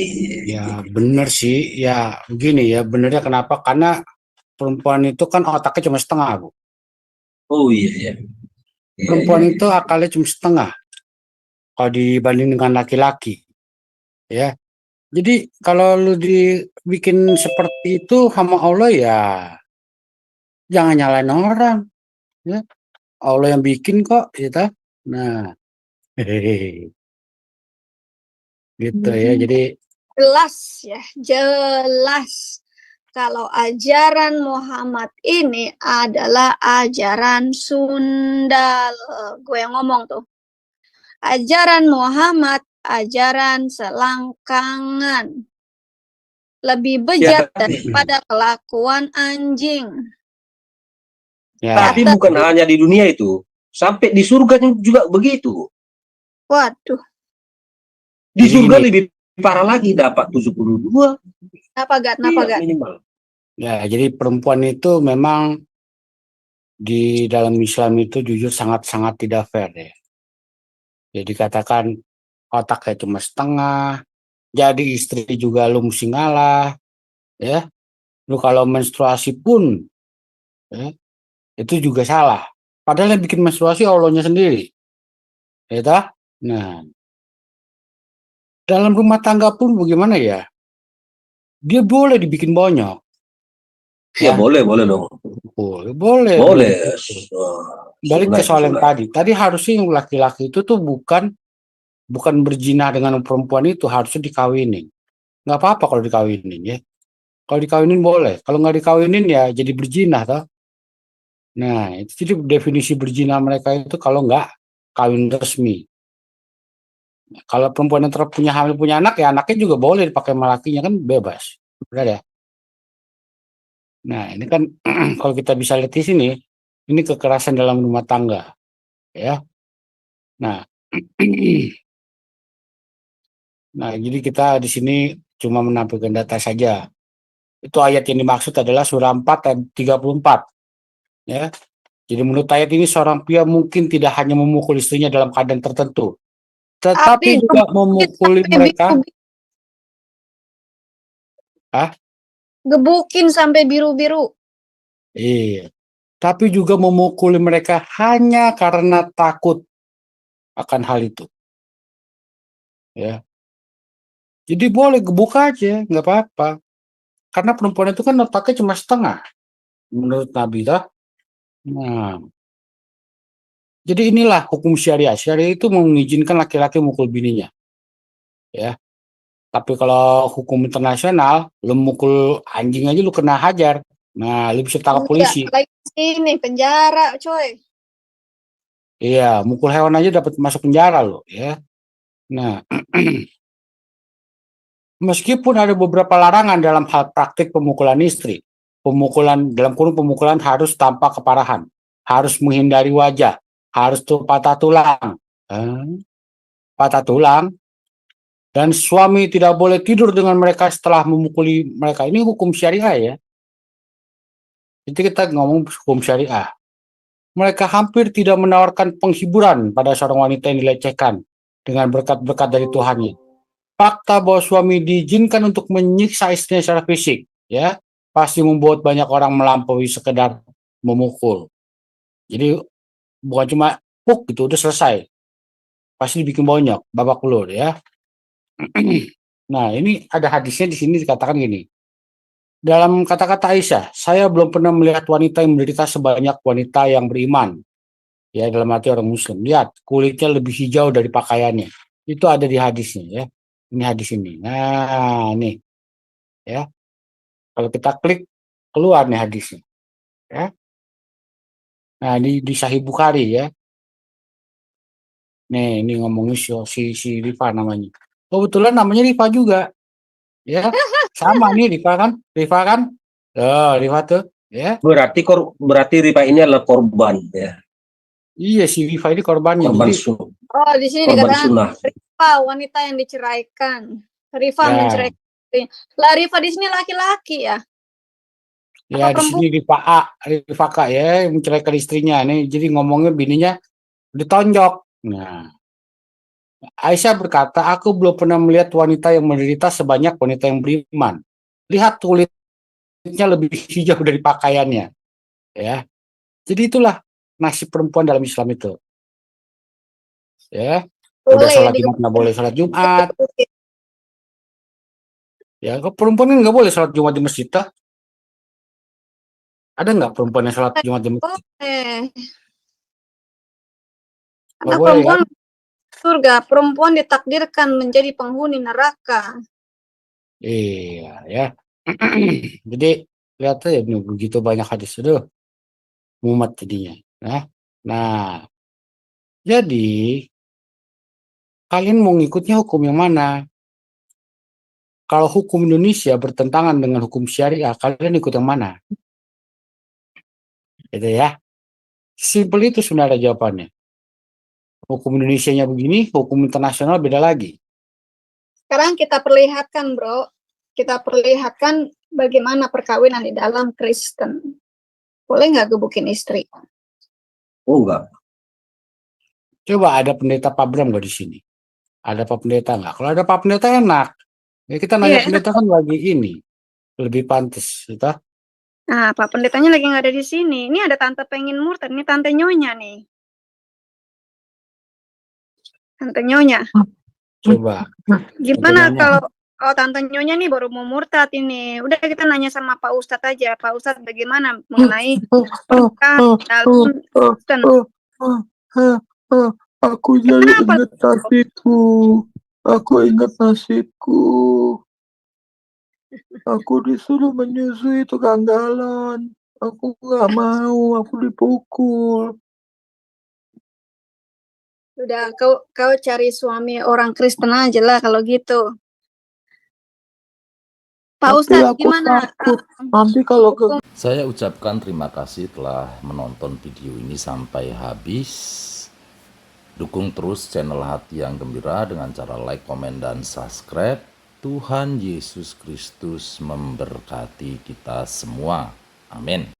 Ya bener sih, ya begini ya, benernya kenapa? Karena perempuan itu kan otaknya cuma setengah, Bu. Oh iya. Perempuan itu akalnya cuma setengah kalau dibanding dengan laki-laki. Ya. Jadi kalau lu dibikin seperti itu sama Allah ya jangan nyalain orang. Ya. Allah yang bikin kok, gitu. Nah, hehehe. Gitu ya. Jadi jelas kalau ajaran Muhammad ini adalah ajaran sundal. Gue yang ngomong tuh. Ajaran Muhammad, ajaran selangkangan. Lebih bejat daripada kelakuan anjing. ya. Tapi bukan hanya di dunia itu, sampai di surga juga begitu. Waduh. Di surga lebih parah lagi, dapat 72. Kenapa, Gat? Minimal. Ya, jadi perempuan itu memang di dalam Islam itu jujur sangat-sangat tidak fair ya. Jadi katakan otaknya cuma setengah, jadi istri juga lu mesti ngalah, ya. Lu kalau menstruasi pun, ya, itu juga salah. Padahal yang bikin menstruasi Allahnya sendiri, ya tak? Nah, dalam rumah tangga pun bagaimana ya? Dia boleh dibikin bonyok. Ya, boleh dong. Boleh. Balik ke soal yang tadi. Tadi harusnya yang laki-laki itu tuh bukan berzina dengan perempuan itu, harusnya dikawinin. Nggak apa-apa kalau dikawinin ya. Kalau dikawinin boleh. Kalau nggak dikawinin ya jadi berzina toh. Nah, itu jadi definisi berzina mereka itu kalau nggak kawin resmi. Kalau perempuan yang punya hamil punya anak ya anaknya juga boleh dipakai sama lakinya kan bebas. Benar ya? Nah, ini kan kalau kita bisa lihat di sini, ini kekerasan dalam rumah tangga. Ya. Nah, nah, jadi kita di sini cuma menampilkan data saja. Itu ayat yang dimaksud adalah surah 4 dan 34. Ya. Jadi menurut ayat ini seorang pria mungkin tidak hanya memukul istrinya dalam keadaan tertentu, tetapi juga memukuli mereka. Gebukin sampai biru-biru. Iya. Tapi juga memukuli mereka hanya karena takut akan hal itu. ya. Jadi boleh gebuk aja, nggak apa-apa. Karena perempuan itu kan otaknya cuma setengah, menurut Nabi toh. Nah, jadi inilah hukum syariah. Syariah itu mengizinkan laki-laki mukul bininya, ya. Tapi kalau hukum internasional, lu mukul anjing aja lu kena hajar. Nah, lu bisa tangkap Iya, polisi. apalagi sini penjara, coy. Iya, mukul hewan aja dapat masuk penjara lo, ya. Nah, meskipun ada beberapa larangan dalam hal praktik pemukulan istri, pemukulan dalam kurung pemukulan harus tanpa keparahan, harus menghindari wajah, harus tuh patah tulang, patah tulang, dan suami tidak boleh tidur dengan mereka setelah memukuli mereka. Ini hukum syariah ya. Jadi kita ngomong hukum syariah. Mereka hampir tidak menawarkan penghiburan pada seorang wanita yang dilecehkan dengan berkat-berkat dari Tuhannya. Fakta bahwa suami diizinkan untuk menyiksa istrinya secara fisik, ya, pasti membuat banyak orang melampaui sekedar memukul. Jadi bukan cuma puk gitu udah selesai, pasti dibikin bonyok, babak belur ya. Nah ini ada hadisnya di sini dikatakan gini. Dalam kata-kata Aisyah, saya belum pernah melihat wanita yang menderita sebanyak wanita yang beriman. Ya dalam arti orang Muslim. Lihat kulitnya lebih hijau dari pakaiannya. Itu ada di hadisnya ya. Ini hadis ini. Nah nih ya. Kalau kita klik keluar nih hadisnya. Ya. Nah di Sahih Bukhari ya. Nih ini ngomongin si Rifa namanya. Kebetulan namanya Rifa juga. Ya sama nih Rifa kan. Oh, Rifa tuh. Ya. Berarti Rifa ini adalah korban ya. Iya si Rifa ini korbannya. Korban Jadi Oh, di sini korban dikatakan sunnah. Rifa, wanita yang diceraikan. Rifa Ya. menceraikan. Lah Rifa di sini laki-laki ya. Ya di sini Rifa K ya yang menceraikan istrinya nih. Jadi ngomongnya bininya ditonjok. Nah, Aisyah berkata, aku belum pernah melihat wanita yang menderita sebanyak wanita yang beriman. Lihat kulitnya lebih hijau dari pakaiannya. Ya, jadi itulah nasib perempuan dalam Islam itu. Ya, udah Boleh ya sholat Jumat nggak boleh sholat Jumat. Ya, kok perempuan kan nggak boleh sholat Jumat di masjid toh? Ada nggak perempuan yang sholat Jumat di masjid? Boleh. Nggak Karena boleh perempuan kan? surga, perempuan ditakdirkan menjadi penghuni neraka. Iya, ya. Jadi lihat aja nih, begitu banyak hadis itu mumet jadinya. Nah, jadi kalian mau ngikutnya hukum yang mana? Kalau hukum Indonesia bertentangan dengan hukum syariah, kalian ikut yang mana? Gitu ya. Simpel itu sebenarnya jawabannya. Hukum Indonesianya begini, hukum internasional beda lagi. Sekarang kita perlihatkan, bro. Kita perlihatkan bagaimana perkawinan di dalam Kristen. Boleh nggak gebukin istri? Oh enggak. Coba ada pendeta Pak Bram nggak di sini? Ada Pak Pendeta nggak? Kalau ada Pak Pendeta enak. Ya kita nanya Iya, pendeta kan lagi ini. Lebih pantas. Gitu. Nah, Pak Pendetanya lagi nggak ada di sini. Ini ada tante pengen murtad. Ini tante Nyonya nih. Tante Nyonya. Coba. Gimana Tante kalau Tante Nyonya nih baru mau murtad ini? Udah kita nanya sama Pak Ustadz aja. Pak Ustadz bagaimana mengenai dalam Kristen? Aku jadi Kenapa? ingat nasibku. Aku ingat nasibku. Aku disuruh menyusui tukang galon. Aku nggak mau. Aku dipukul. Udah, kau cari suami orang Kristen aja lah kalau gitu. Pak Tapi Ustadz aku gimana? takut. Nanti kalau ke Saya ucapkan terima kasih telah menonton video ini sampai habis. Dukung terus channel Hati yang Gembira dengan cara like, komen, dan subscribe. Tuhan Yesus Kristus memberkati kita semua. Amin.